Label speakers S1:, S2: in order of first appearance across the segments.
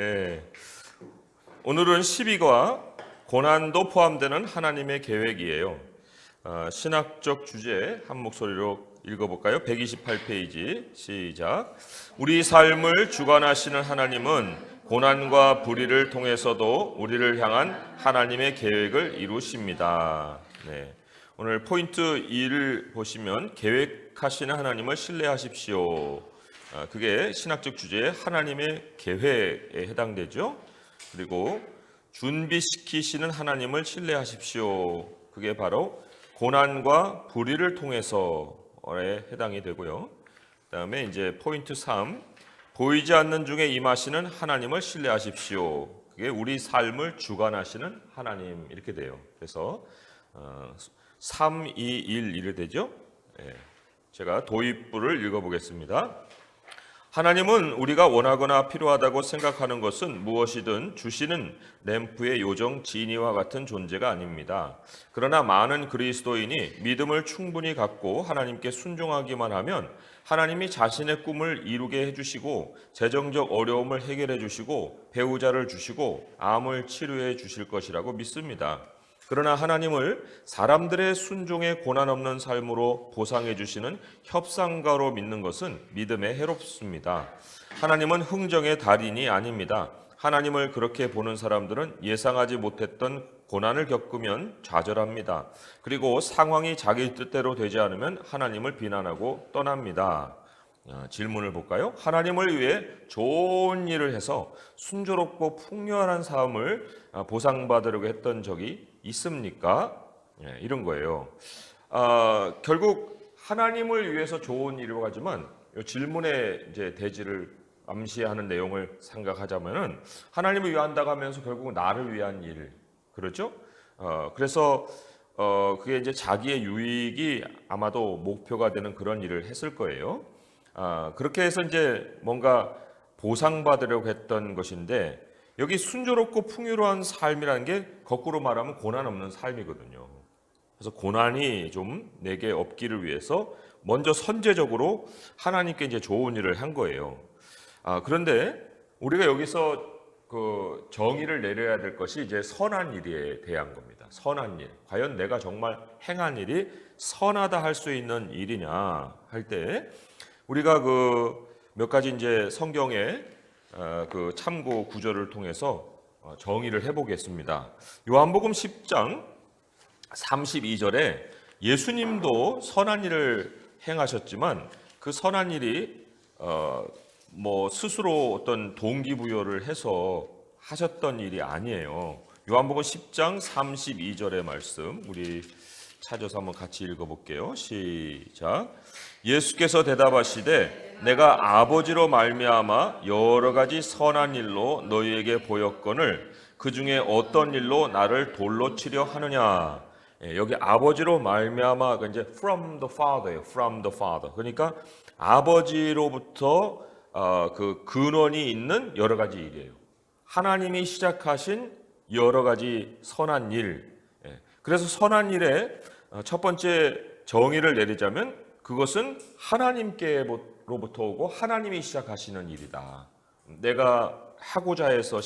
S1: 네. 오늘은 12과 고난도 포함되는 하나님의 계획이에요. 신학적 주제 한 목소리로 읽어볼까요? 128페이지 시작. 우리 삶을 주관하시는 하나님은 고난과 불의를 통해서도 우리를 향한 하나님의 계획을 이루십니다. 네. 오늘 포인트 2를 보시면 계획하시는 하나님을 신뢰하십시오. 그게 신학적 주제의 하나님의 계획에 해당되죠. 그리고 준비시키시는 하나님을 신뢰하십시오. 그게 바로 고난과 불의를 통해서에 해당이 되고요. 그다음에 이제 포인트 3, 보이지 않는 중에 임하시는 하나님을 신뢰하십시오. 그게 우리 삶을 주관하시는 하나님 이렇게 돼요. 그래서 3, 2, 1 이래 되죠. 제가 도입부를 읽어보겠습니다. 하나님은 우리가 원하거나 필요하다고 생각하는 것은 무엇이든 주시는 램프의 요정 지니와 같은 존재가 아닙니다. 그러나 많은 그리스도인이 믿음을 충분히 갖고 하나님께 순종하기만 하면 하나님이 자신의 꿈을 이루게 해주시고 재정적 어려움을 해결해 주시고 배우자를 주시고 암을 치료해 주실 것이라고 믿습니다. 그러나 하나님을 사람들의 순종에 고난 없는 삶으로 보상해 주시는 협상가로 믿는 것은 믿음에 해롭습니다. 하나님은 흥정의 달인이 아닙니다. 하나님을 그렇게 보는 사람들은 예상하지 못했던 고난을 겪으면 좌절합니다. 그리고 상황이 자기 뜻대로 되지 않으면 하나님을 비난하고 떠납니다. 질문을 볼까요? 하나님을 위해 좋은 일을 해서 순조롭고 풍요한 삶을 보상받으려고 했던 적이 있습니까? 이런 거예요. 결국 하나님을 위해서 좋은 일이라고 하지만 이 질문의 이제 대지를 암시하는 내용을 생각하자면은 하나님을 위한다고 하면서 결국 나를 위한 일, 그렇죠? 그래서 그게 이제 자기의 유익이 아마도 목표가 되는 그런 일을 했을 거예요. 그렇게 해서 이제 뭔가 보상받으려고 했던 것인데 여기 순조롭고 풍요로운 삶이라는 게 거꾸로 말하면 고난 없는 삶이거든요. 그래서 고난이 좀 내게 없기를 위해서 먼저 선제적으로 하나님께 이제 좋은 일을 한 거예요. 그런데 우리가 여기서 그 정의를 내려야 될 것이 이제 선한 일에 대한 겁니다. 선한 일. 과연 내가 정말 행한 일이 선하다 할 수 있는 일이냐 할 때 우리가 그 몇 가지 이제 성경의 그 참고 구절을 통해서 정의를 해보겠습니다. 요한복음 10장 32절에 예수님도 선한 일을 행하셨지만 그 선한 일이 뭐 스스로 어떤 동기부여를 해서 하셨던 일이 아니에요. 요한복음 10장 32절의 말씀 우리 찾아서 한번 같이 읽어볼게요. 시작. 예수께서 대답하시되 내가 아버지로 말미암아 여러 가지 선한 일로 너희에게 보였거늘 그 중에 어떤 일로 나를 돌로 치려 하느냐. 여기 아버지로 말미암아가 이제 from the Father예요. from the Father. 그러니까 아버지로부터 그 근원이 있는 여러 가지 일이에요. 하나님이 시작하신 여러 가지 선한 일. 그래서 선한 일의 첫 번째 정의를 내리자면 그것은 하나님께로부터 오고 하나님이 시작하시는 일이다. 내가 하고자 해서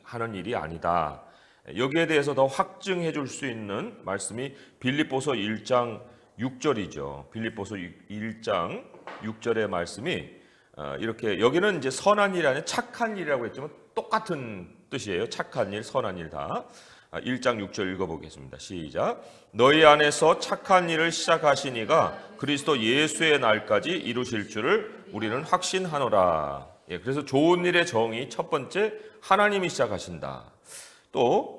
S1: 하는 일이 아니다. 여기에 대해서 더 확증해 줄 수 있는 말씀이 빌립보서 1장 6절이죠. 빌립보서 1장 6절의 말씀이 이렇게 여기는 이제 선한 일이 아니라 착한 일이라고 했지만 똑같은 뜻이에요. 착한 일, 선한 일 다. 1장 6절 읽어보겠습니다. 시작. 너희 안에서 착한 일을 시작하시니가 그리스도 예수의 날까지 이루실 줄을 우리는 확신하노라. 그래서 좋은 일의 정의 첫 번째 하나님이 시작하신다. 또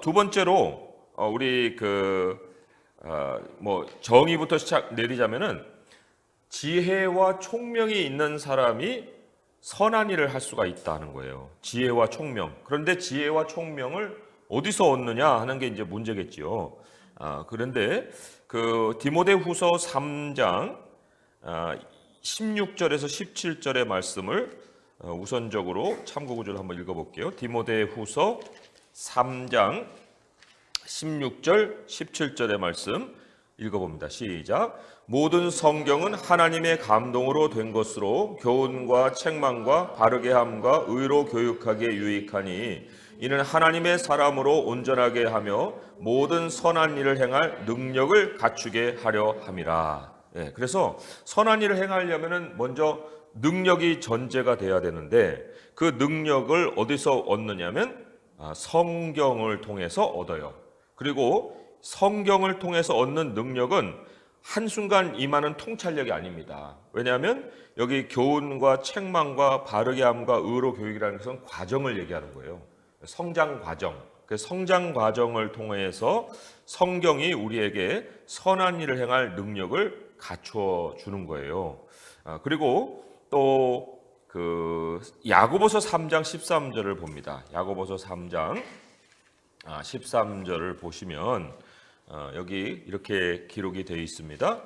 S1: 두 번째로 우리 뭐 정의부터 내리자면은 지혜와 총명이 있는 사람이 선한 일을 할 수가 있다는 거예요. 지혜와 총명. 그런데 지혜와 총명을 어디서 얻느냐 하는 게 이제 문제겠지요. 그런데 그 디모데후서 3장 16절에서 17절의 말씀을 우선적으로 참고 구절을 한번 읽어볼게요. 디모데후서 3장 16절, 17절의 말씀 읽어봅니다. 시작. 모든 성경은 하나님의 감동으로 된 것으로 교훈과 책망과 바르게 함과 의로 교육하기에 유익하니 이는 하나님의 사람으로 온전하게 하며 모든 선한 일을 행할 능력을 갖추게 하려 함이라. 예, 그래서 선한 일을 행하려면은 먼저 능력이 전제가 돼야 되는데 그 능력을 어디서 얻느냐면 성경을 통해서 얻어요. 그리고 성경을 통해서 얻는 능력은 한순간 임하는 통찰력이 아닙니다. 왜냐하면 여기 교훈과 책망과 바르게 함과 의로 교육이라는 것은 과정을 얘기하는 거예요. 성장 과정. 그 성장 과정을 통해서 성경이 우리에게 선한 일을 행할 능력을 갖추어 주는 거예요. 그리고 또 그 야고보서 3장 13절을 봅니다. 야고보서 3장 13절을 보시면 여기 이렇게 기록이 되어 있습니다.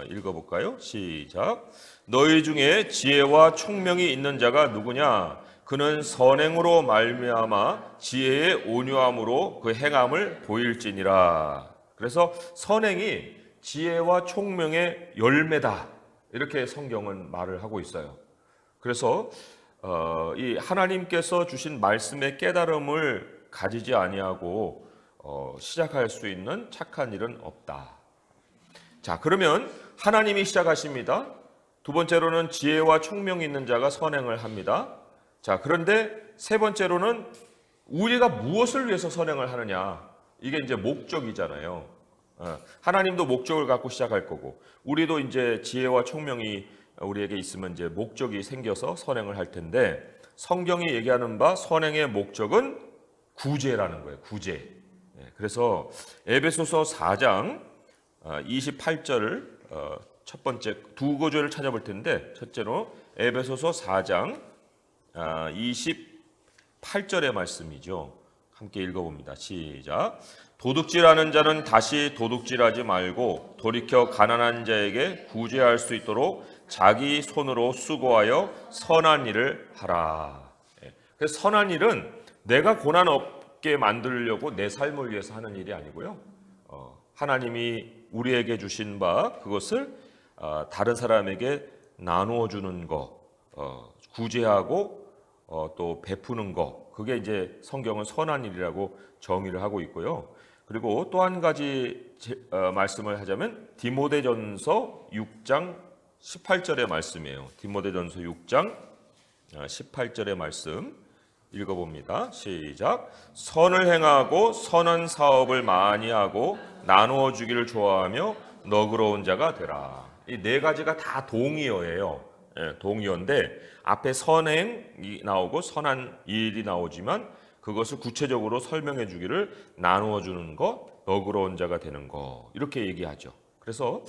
S1: 읽어볼까요? 시작. 너희 중에 지혜와 총명이 있는 자가 누구냐? 그는 선행으로 말미암아 지혜의 온유함으로 그 행함을 보일지니라. 그래서 선행이 지혜와 총명의 열매다. 이렇게 성경은 말을 하고 있어요. 그래서 이 하나님께서 주신 말씀의 깨달음을 가지지 아니하고 시작할 수 있는 착한 일은 없다. 자, 그러면 하나님이 시작하십니다. 두 번째로는 지혜와 총명이 있는 자가 선행을 합니다. 자, 그런데 세 번째로는 우리가 무엇을 위해서 선행을 하느냐? 이게 이제 목적이잖아요. 하나님도 목적을 갖고 시작할 거고, 우리도 이제 지혜와 총명이 우리에게 있으면 이제 목적이 생겨서 선행을 할 텐데, 성경이 얘기하는 바 선행의 목적은 구제라는 거예요. 구제. 그래서 에베소서 4장 28절 첫 번째 두 구절을 찾아볼 텐데, 첫째로 에베소서 4장 28절의 말씀이죠. 함께 읽어봅니다. 시작. 도둑질하는 자는 다시 도둑질하지 말고 돌이켜 가난한 자에게 구제할 수 있도록 자기 손으로 수고하여 선한 일을 하라. 그래서 선한 일은 내가 고난 없게 만들려고 내 삶을 위해서 하는 일이 아니고요. 하나님이 우리에게 주신 바 그것을 다른 사람에게 나누어 주는 거, 구제하고 또 베푸는 거, 그게 이제 성경은 선한 일이라고 정의를 하고 있고요. 그리고 또 한 가지 말씀을 하자면 디모데전서 6장 18절의 말씀이에요. 디모데전서 6장 18절의 말씀 읽어봅니다. 시작. 선을 행하고 선한 사업을 많이 하고 나누어 주기를 좋아하며 너그러운 자가 되라. 이 네 가지가 다 동의어예요. 동의어인데 앞에 선행이 나오고 선한 일이 나오지만 그것을 구체적으로 설명해 주기를 나누어 주는 것, 너그러운 자가 되는 것, 이렇게 얘기하죠. 그래서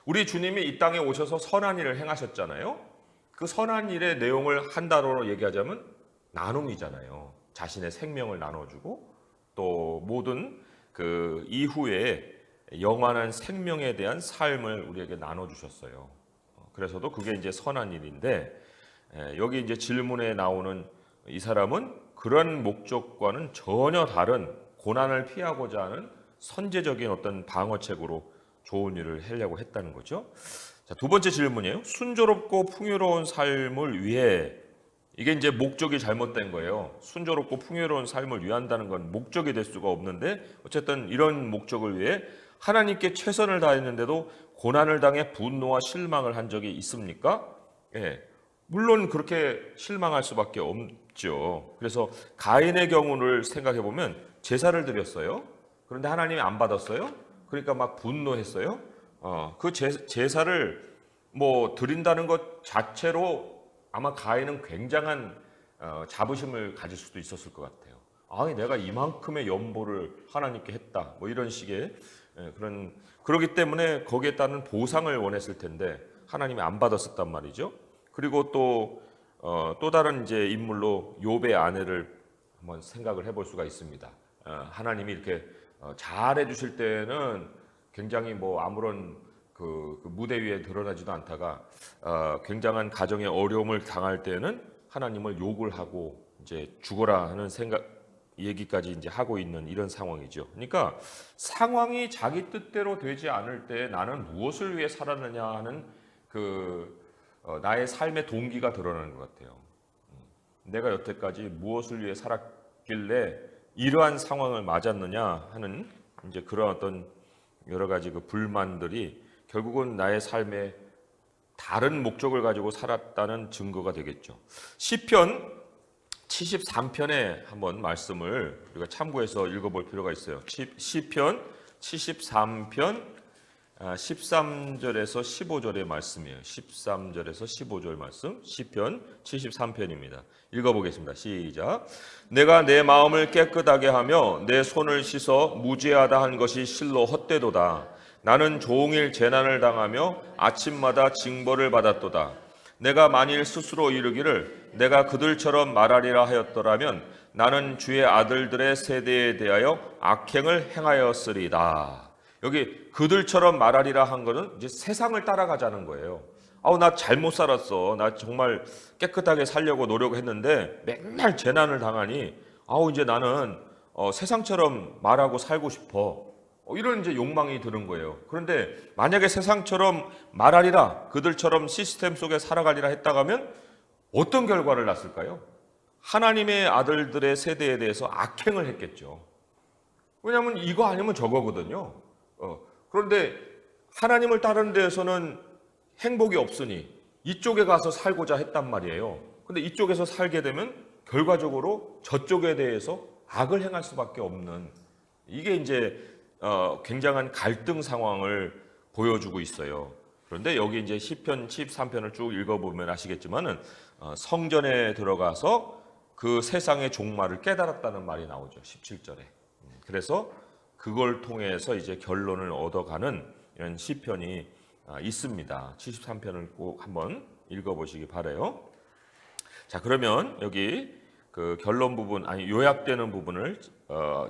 S1: 우리 주님이 이 땅에 오셔서 선한 일을 행하셨잖아요. 그 선한 일의 내용을 한 단어로 얘기하자면 나눔이잖아요. 자신의 생명을 나눠주고 또 모든 그 이후에 영원한 생명에 대한 삶을 우리에게 나눠주셨어요. 그래서도 그게 이제 선한 일인데, 여기 이제 질문에 나오는 이 사람은 그런 목적과는 전혀 다른 고난을 피하고자 하는 선제적인 어떤 방어책으로 좋은 일을 하려고 했다는 거죠. 자, 두 번째 질문이에요. 순조롭고 풍요로운 삶을 위해, 이게 이제 목적이 잘못된 거예요. 순조롭고 풍요로운 삶을 위한다는 건 목적이 될 수가 없는데, 어쨌든 이런 목적을 위해 하나님께 최선을 다했는데도 고난을 당해 분노와 실망을 한 적이 있습니까? 예, 물론 그렇게 실망할 수밖에 없죠. 그래서 가인의 경우를 생각해 보면 제사를 드렸어요. 그런데 하나님이 안 받았어요. 그러니까 막 분노했어요. 그 제사를 뭐 드린다는 것 자체로 아마 가인은 굉장한 자부심을 가질 수도 있었을 것 같아요. 아니, 내가 이만큼의 연보를 하나님께 했다. 뭐 이런 식의 그러기 때문에 거기에 따른 보상을 원했을 텐데 하나님이 안 받았었단 말이죠. 그리고 또 다른 이제 인물로 욥의 아내를 한번 생각을 해볼 수가 있습니다. 하나님이 이렇게 잘해 주실 때는 굉장히 뭐 아무런 그 무대 위에 드러나지도 않다가 굉장한 가정의 어려움을 당할 때는 하나님을 욕을 하고 이제 죽어라 하는 생각, 얘기까지 이제 하고 있는 이런 상황이죠. 그러니까 상황이 자기 뜻대로 되지 않을 때 나는 무엇을 위해 살았느냐 하는 나의 삶의 동기가 드러나는 것 같아요. 내가 여태까지 무엇을 위해 살았길래 이러한 상황을 맞았느냐 하는 이제 그런 어떤 여러 가지 그 불만들이 결국은 나의 삶에 다른 목적을 가지고 살았다는 증거가 되겠죠. 시편 73편에 한번 말씀을 우리가 참고해서 읽어볼 필요가 있어요. 시편 73편 13절에서 15절의 말씀이에요. 13절에서 15절 말씀, 시편 73편입니다. 읽어보겠습니다. 시작. 내가 내 마음을 깨끗하게 하며 내 손을 씻어 무죄하다 한 것이 실로 헛되도다. 나는 종일 재난을 당하며 아침마다 징벌을 받았도다. 내가 만일 스스로 이르기를 내가 그들처럼 말하리라 하였더라면 나는 주의 아들들의 세대에 대하여 악행을 행하였으리다. 여기 그들처럼 말하리라 한 거는 이제 세상을 따라가자는 거예요. 나 잘못 살았어. 나 정말 깨끗하게 살려고 노력했는데 맨날 재난을 당하니 이제 나는 세상처럼 말하고 살고 싶어. 이런 이제 욕망이 드는 거예요. 그런데 만약에 세상처럼 말하리라, 그들처럼 시스템 속에 살아가리라 했다고 하면 어떤 결과를 낳았을까요? 하나님의 아들들의 세대에 대해서 악행을 했겠죠. 왜냐하면 이거 아니면 저거거든요. 그런데 하나님을 따르는 데에서는 행복이 없으니 이쪽에 가서 살고자 했단 말이에요. 근데 이쪽에서 살게 되면 결과적으로 저쪽에 대해서 악을 행할 수밖에 없는, 이게 이제 굉장한 갈등 상황을 보여주고 있어요. 그런데 여기 이제 시편 13편을 쭉 읽어보면 아시겠지만은 성전에 들어가서 그 세상의 종말을 깨달았다는 말이 나오죠. 17절에. 그래서 그걸 통해서 이제 결론을 얻어가는 이런 시편이 있습니다. 73편을 꼭 한번 읽어보시기 바라요. 자, 그러면 여기 그 결론 부분, 요약되는 부분을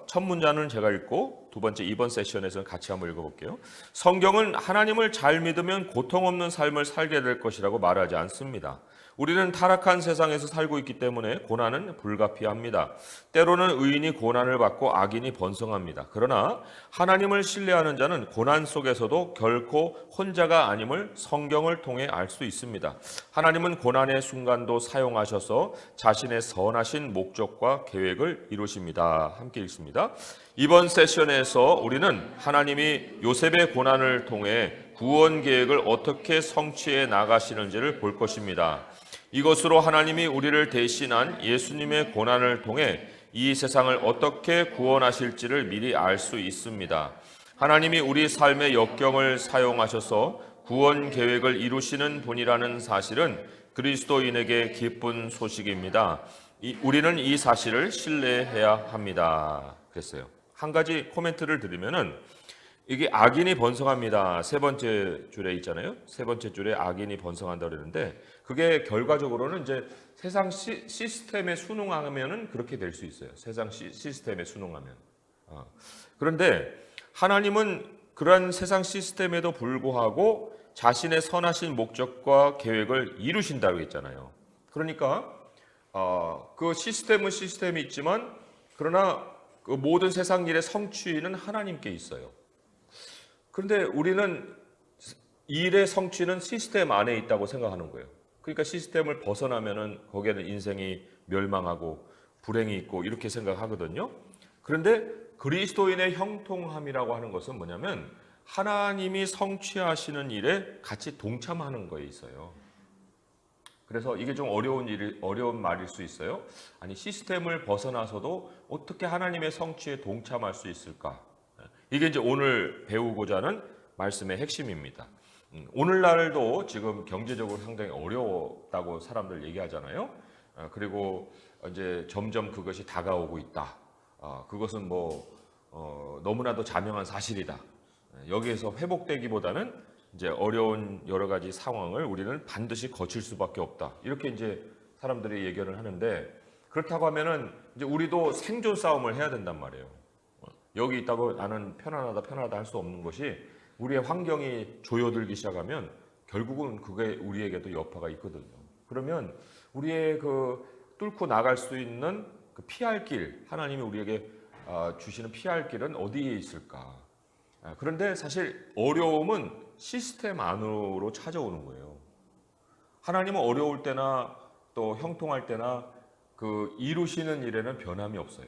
S1: 첫 문장은 제가 읽고 두 번째 이번 세션에서는 같이 한번 읽어볼게요. 성경은 하나님을 잘 믿으면 고통 없는 삶을 살게 될 것이라고 말하지 않습니다. 우리는 타락한 세상에서 살고 있기 때문에 고난은 불가피합니다. 때로는 의인이 고난을 받고 악인이 번성합니다. 그러나 하나님을 신뢰하는 자는 고난 속에서도 결코 혼자가 아님을 성경을 통해 알 수 있습니다. 하나님은 고난의 순간도 사용하셔서 자신의 선하신 목적과 계획을 이루십니다. 함께 읽습니다. 이번 세션에서 우리는 하나님이 요셉의 고난을 통해 구원 계획을 어떻게 성취해 나가시는지를 볼 것입니다. 이것으로 하나님이 우리를 대신한 예수님의 고난을 통해 이 세상을 어떻게 구원하실지를 미리 알 수 있습니다. 하나님이 우리 삶의 역경을 사용하셔서 구원 계획을 이루시는 분이라는 사실은 그리스도인에게 기쁜 소식입니다. 우리는 이 사실을 신뢰해야 합니다. 그랬어요. 한 가지 코멘트를 드리면은 이게 악인이 번성합니다. 세 번째 줄에 있잖아요. 세 번째 줄에 악인이 번성한다 그러는데 그게 결과적으로는 이제 세상 시스템에 순응하면은 그렇게 될 수 있어요. 세상 시스템에 순응하면. 그런데 하나님은 그러한 세상 시스템에도 불구하고 자신의 선하신 목적과 계획을 이루신다고 했잖아요. 그러니까 그 시스템은 시스템이 있지만 그러나 그 모든 세상 일의 성취는 하나님께 있어요. 그런데 우리는 일의 성취는 시스템 안에 있다고 생각하는 거예요. 그러니까 시스템을 벗어나면은 거기에는 인생이 멸망하고 불행이 있고 이렇게 생각하거든요. 그런데 그리스도인의 형통함이라고 하는 것은 뭐냐면 하나님이 성취하시는 일에 같이 동참하는 거에 있어요. 그래서 이게 좀 어려운 말일 수 있어요. 아니, 시스템을 벗어나서도 어떻게 하나님의 성취에 동참할 수 있을까? 이게 이제 오늘 배우고자 하는 말씀의 핵심입니다. 오늘날도 지금 경제적으로 상당히 어려웠다고 사람들 얘기하잖아요. 그리고 이제 점점 그것이 다가오고 있다. 그것은 너무나도 자명한 사실이다. 여기에서 회복되기보다는 이제 어려운 여러 가지 상황을 우리는 반드시 거칠 수밖에 없다. 이렇게 이제 사람들이 얘기를 하는데 그렇다고 하면은 이제 우리도 생존 싸움을 해야 된단 말이에요. 여기 있다고 나는 편안하다 할 수 없는 것이 우리의 환경이 조여들기 시작하면 결국은 그게 우리에게도 여파가 있거든요. 그러면 우리의 뚫고 나갈 수 있는 그 피할 길, 하나님이 우리에게 주시는 피할 길은 어디에 있을까? 그런데 사실 어려움은 시스템 안으로 찾아오는 거예요. 하나님은 어려울 때나 또 형통할 때나 그 이루시는 일에는 변함이 없어요.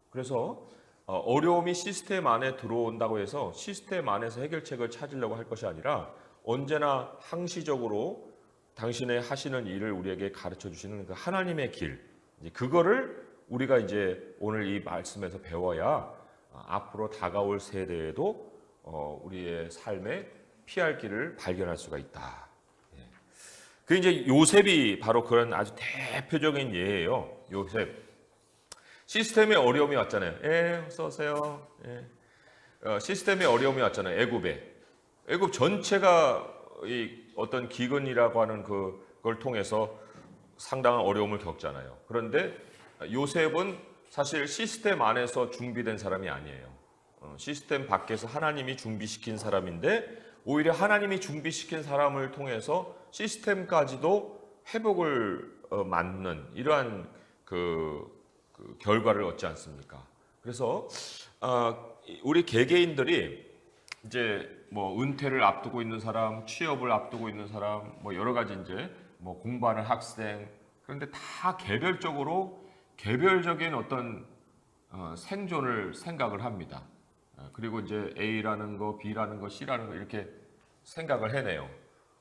S1: 그래서 어려움이 시스템 안에 들어온다고 해서 시스템 안에서 해결책을 찾으려고 할 것이 아니라 언제나 항시적으로 당신의 하시는 일을 우리에게 가르쳐 주시는 그 하나님의 길, 그거를 우리가 이제 오늘 이 말씀에서 배워야 앞으로 다가올 세대에도 우리의 삶에 피할 길을 발견할 수가 있다. 그 이제 요셉이 바로 그런 아주 대표적인 예예요. 요셉. 시스템에 어려움이 왔잖아요. 어서 오세요. 시스템에 어려움이 왔잖아요. 애굽 전체가 이 어떤 기근이라고 하는 그걸 통해서 상당한 어려움을 겪잖아요. 그런데 요셉은 사실 시스템 안에서 준비된 사람이 아니에요. 시스템 밖에서 하나님이 준비시킨 사람인데 오히려 하나님이 준비시킨 사람을 통해서 시스템까지도 회복을 맞는 이러한 그 결과를 얻지 않습니까? 그래서 우리 개개인들이 이제 뭐 은퇴를 앞두고 있는 사람, 취업을 앞두고 있는 사람, 뭐 여러 가지 이제 뭐 공부하는 학생, 그런데 다 개별적인 어떤 생존을 생각을 합니다. 그리고 이제 A라는 거, B라는 거, C라는 거 이렇게 생각을 해내요.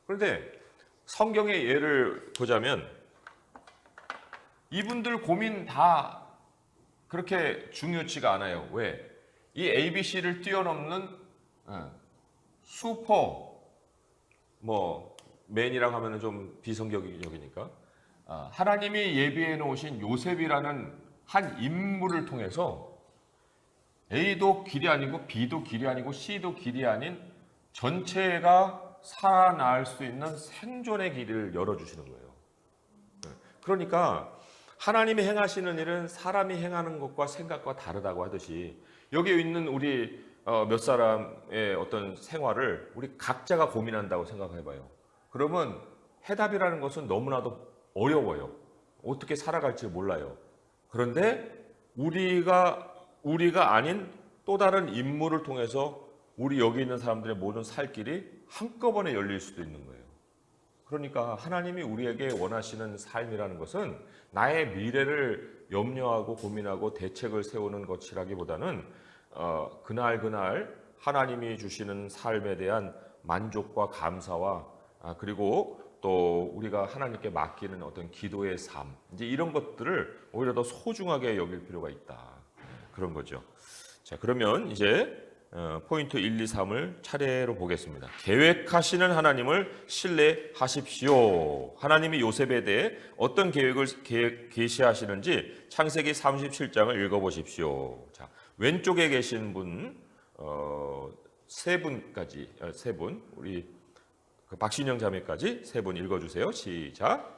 S1: 그런데 성경의 예를 보자면 이분들 고민 다 그렇게 중요치가 않아요. 왜? 이 ABC를 뛰어넘는 슈퍼 맨이라고 하면 좀 비성경적이니까 하나님이 예비해 놓으신 요셉이라는 한 인물을 통해서 A도 길이 아니고 B도 길이 아니고 C도 길이 아닌 전체가 살아날 수 있는 생존의 길을 열어주시는 거예요. 그러니까 하나님이 행하시는 일은 사람이 행하는 것과 생각과 다르다고 하듯이 여기 있는 우리 몇 사람의 어떤 생활을 우리 각자가 고민한다고 생각해봐요. 그러면 해답이라는 것은 너무나도 어려워요. 어떻게 살아갈지 몰라요. 그런데 우리가 아닌 또 다른 인물을 통해서 우리 여기 있는 사람들의 모든 살 길이 한꺼번에 열릴 수도 있는 거예요. 그러니까 하나님이 우리에게 원하시는 삶이라는 것은 나의 미래를 염려하고 고민하고 대책을 세우는 것이라기보다는 그날 하나님이 주시는 삶에 대한 만족과 감사와 그리고 또 우리가 하나님께 맡기는 어떤 기도의 삶, 이제 이런 것들을 오히려 더 소중하게 여길 필요가 있다. 그런 거죠. 자, 그러면 이제 포인트 1, 2, 3을 차례로 보겠습니다. 계획하시는 하나님을 신뢰하십시오. 하나님이 요셉에 대해 어떤 계획을 계시하시는지 창세기 37장을 읽어보십시오. 자, 왼쪽에 계신 분, 세 분, 우리 박신영 자매까지 세 분 읽어주세요. 시작.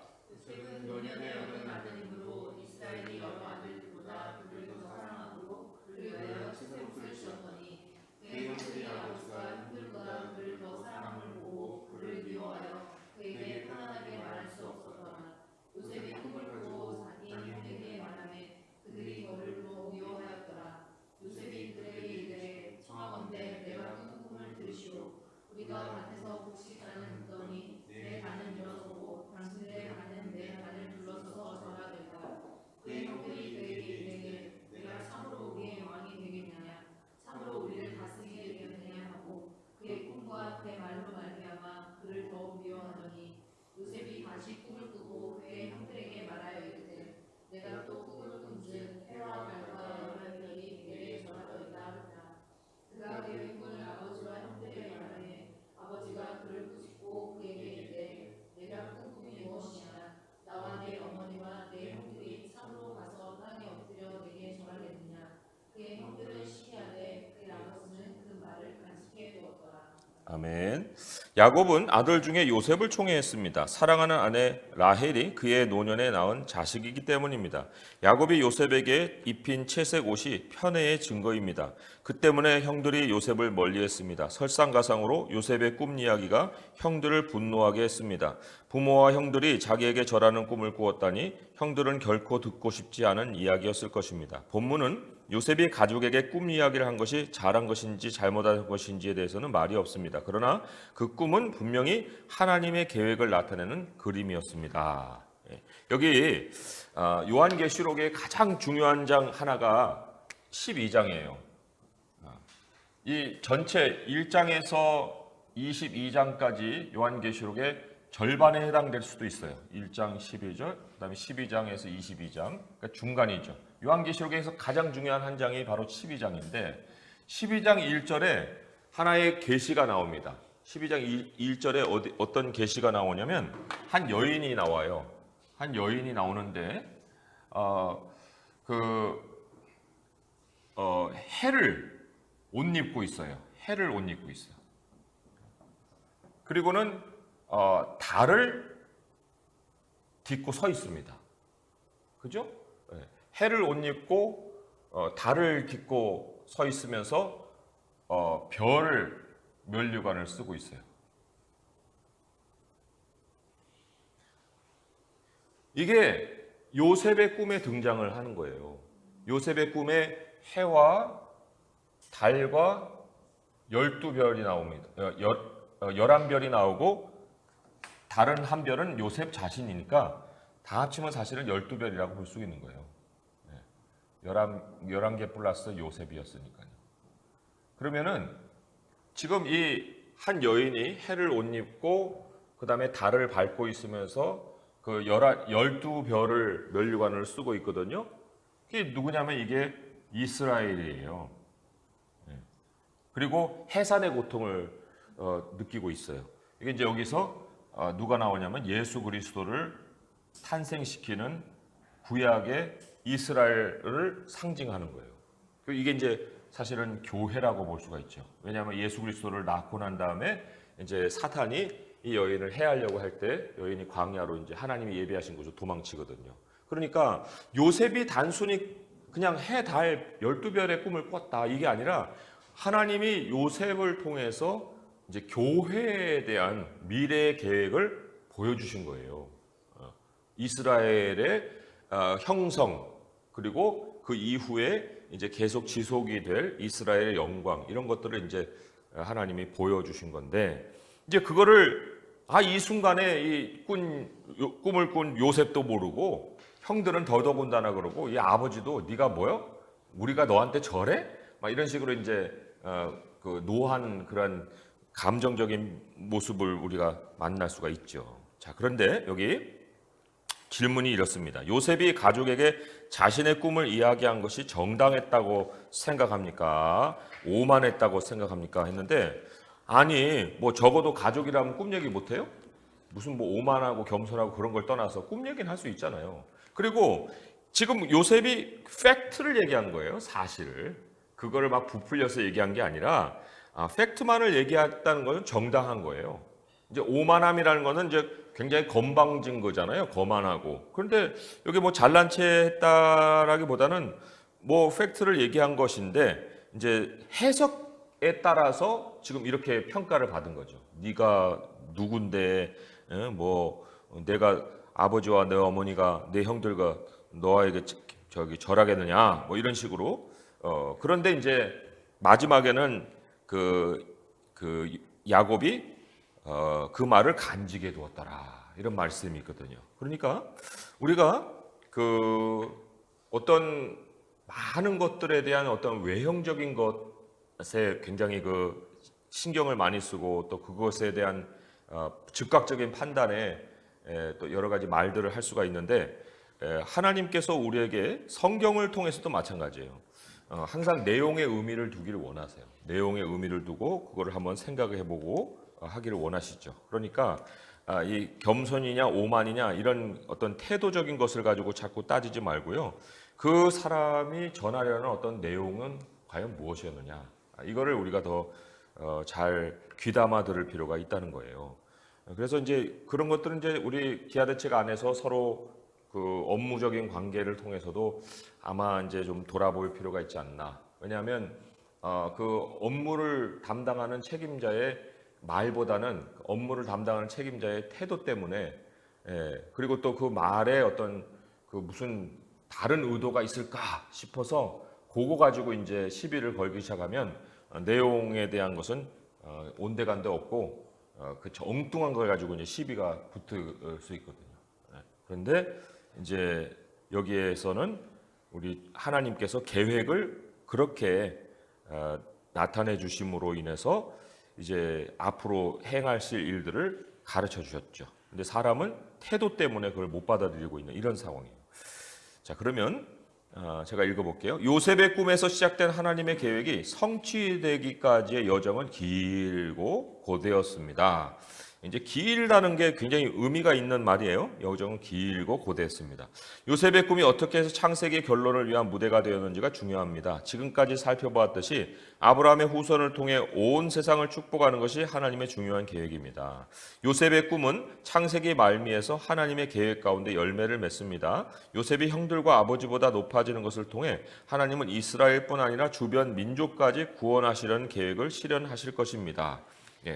S1: 아멘. 야곱은 아들 중에 요셉을 총애했습니다. 사랑하는 아내 라헬이 그의 노년에 낳은 자식이기 때문입니다. 야곱이 요셉에게 입힌 채색 옷이 편애의 증거입니다. 그 때문에 형들이 요셉을 멀리했습니다. 설상가상으로 요셉의 꿈 이야기가 형들을 분노하게 했습니다. 부모와 형들이 자기에게 절하는 꿈을 꾸었다니 형들은 결코 듣고 싶지 않은 이야기였을 것입니다. 본문은 요셉이 가족에게 꿈 이야기를 한 것이 잘한 것인지 잘못한 것인지에 대해서는 말이 없습니다. 그러나 그 꿈은 분명히 하나님의 계획을 나타내는 그림이었습니다. 여기 요한계시록의 가장 중요한 장 하나가 12장이에요. 이 전체 1장에서 22장까지 요한계시록의 절반에 해당될 수도 있어요. 1장 11절, 그다음에 12장에서 22장, 그러니까 중간이죠. 요한계시록에서 가장 중요한 한 장이 바로 12장인데 12장 1절에 하나의 계시가 나옵니다. 12장 1절에 어떤 계시가 나오냐면 한 여인이 나와요. 한 여인이 나오는데 해를 옷 입고 있어요. 해를 옷 입고 있어요. 그리고는 달을 딛고 서 있습니다. 그죠? 해를 옷 입고 달을 딛고 서 있으면서 별 면류관을 쓰고 있어요. 이게 요셉의 꿈에 등장을 하는 거예요. 요셉의 꿈에 해와 달과 12별이 나옵니다. 11별이 나오고 다른 한 별은 요셉 자신이니까 다 합치면 사실은 12별이라고 볼 수 있는 거예요. 11개 플러스 요셉이었으니까요. 그러면은 지금 이 한 여인이 해를 옷 입고 그 다음에 달을 밟고 있으면서 그 12별을 면류관을 쓰고 있거든요. 이게 누구냐면 이게 이스라엘이에요. 그리고 해산의 고통을 느끼고 있어요. 이게 이제 여기서 누가 나오냐면 예수 그리스도를 탄생시키는 구약의 이스라엘을 상징하는 거예요. 이게 이제 사실은 교회라고 볼 수가 있죠. 왜냐하면 예수 그리스도를 낳고 난 다음에 이제 사탄이 이 여인을 해하려고 할 때 여인이 광야로 이제 하나님이 예비하신 곳으로 도망치거든요. 그러니까 요셉이 단순히 그냥 해, 달, 12별의 꿈을 꿨다 이게 아니라 하나님이 요셉을 통해서 이제 교회에 대한 미래의 계획을 보여주신 거예요. 이스라엘의 형성 그리고 그 이후에 이제 계속 지속이 될 이스라엘의 영광 이런 것들을 이제 하나님이 보여주신 건데 이제 그거를 이 순간에 이 꿈을 꾼 요셉도 모르고 형들은 더더군다나 그러고 이 아버지도 네가 뭐요? 우리가 너한테 절해? 막 이런 식으로 이제 그 노한 그런 감정적인 모습을 우리가 만날 수가 있죠. 자, 그런데 여기 질문이 이렇습니다. 요셉이 가족에게 자신의 꿈을 이야기한 것이 정당했다고 생각합니까? 오만했다고 생각합니까? 했는데 아니 뭐 적어도 가족이라면 꿈 얘기 못해요? 무슨 뭐 오만하고 겸손하고 그런 걸 떠나서 꿈 얘기는 할 수 있잖아요. 그리고 지금 요셉이 팩트를 얘기한 거예요. 사실을. 그거를 막 부풀려서 얘기한 게 아니라 팩트만을 얘기했다는 것은 정당한 거예요. 이제 오만함이라는 것은 이제 굉장히 건방진 거잖아요. 거만하고. 그런데 여기 뭐 잘난 체 했다라기보다는 뭐 팩트를 얘기한 것인데 이제 해석에 따라서 지금 이렇게 평가를 받은 거죠. 네가 누군데 뭐 내가 아버지와 내 어머니가 내 형들과 너에게 절하겠느냐 뭐 이런 식으로 그런데 이제 마지막에는 그 야곱이 그 말을 간직해 두었더라 이런 말씀이 있거든요. 그러니까 우리가 그 어떤 많은 것들에 대한 어떤 외형적인 것에 굉장히 그 신경을 많이 쓰고 또 그것에 대한 즉각적인 판단에 또 여러 가지 말들을 할 수가 있는데 하나님께서 우리에게 성경을 통해서도 마찬가지예요. 항상 내용의 의미를 두기를 원하세요. 내용의 의미를 두고 그거를 한번 생각을 해보고 하기를 원하시죠. 그러니까 이 겸손이냐 오만이냐 이런 어떤 태도적인 것을 가지고 자꾸 따지지 말고요. 그 사람이 전하려는 어떤 내용은 과연 무엇이었느냐 이거를 우리가 더 잘 귀담아 들을 필요가 있다는 거예요. 그래서 이제 그런 것들은 이제 우리 기아대책 안에서 서로 그 업무적인 관계를 통해서도 아마 이제 좀 돌아볼 필요가 있지 않나. 왜냐하면 그 업무를 담당하는 책임자의 말보다는 업무를 담당하는 책임자의 태도 때문에, 그리고 또 그 말에 어떤 그 무슨 다른 의도가 있을까 싶어서 그거 가지고 이제 시비를 걸기 시작하면 내용에 대한 것은 온데간데 없고 그 엉뚱한 걸 가지고 이제 시비가 붙을 수 있거든요. 그런데 이제 여기에서는 우리 하나님께서 계획을 그렇게 나타내 주심으로 인해서 이제 앞으로 행하실 일들을 가르쳐 주셨죠. 근데 사람은 태도 때문에 그걸 못 받아들이고 있는 이런 상황이에요. 자, 그러면 제가 읽어볼게요. 요셉의 꿈에서 시작된 하나님의 계획이 성취되기까지의 여정은 길고 고되었습니다. 이제 길다는 게 굉장히 의미가 있는 말이에요. 여정은 길고 고대했습니다. 요셉의 꿈이 어떻게 해서 창세기의 결론을 위한 무대가 되었는지가 중요합니다. 지금까지 살펴보았듯이 아브라함의 후손을 통해 온 세상을 축복하는 것이 하나님의 중요한 계획입니다. 요셉의 꿈은 창세기 말미에서 하나님의 계획 가운데 열매를 맺습니다. 요셉이 형들과 아버지보다 높아지는 것을 통해 하나님은 이스라엘뿐 아니라 주변 민족까지 구원하시려는 계획을 실현하실 것입니다.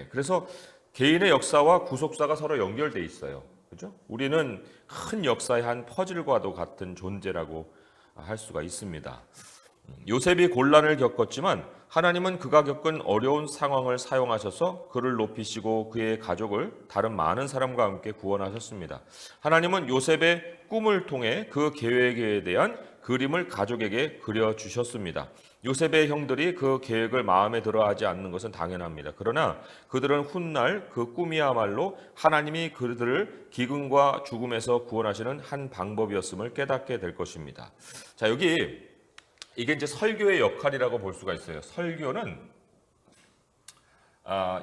S1: 그래서 개인의 역사와 구속사가 서로 연결돼 있어요. 그죠? 우리는 큰 역사의 한 퍼즐과도 같은 존재라고 할 수가 있습니다. 요셉이 곤란을 겪었지만 하나님은 그가 겪은 어려운 상황을 사용하셔서 그를 높이시고 그의 가족을 다른 많은 사람과 함께 구원하셨습니다. 하나님은 요셉의 꿈을 통해 그 계획에 대한 그림을 가족에게 그려주셨습니다. 요셉의 형들이 그 계획을 마음에 들어하지 않는 것은 당연합니다. 그러나 그들은 훗날 그 꿈이야말로 하나님이 그들을 기근과 죽음에서 구원하시는 한 방법이었음을 깨닫게 될 것입니다. 자, 이게 이제 설교의 역할이라고 볼 수가 있어요. 설교는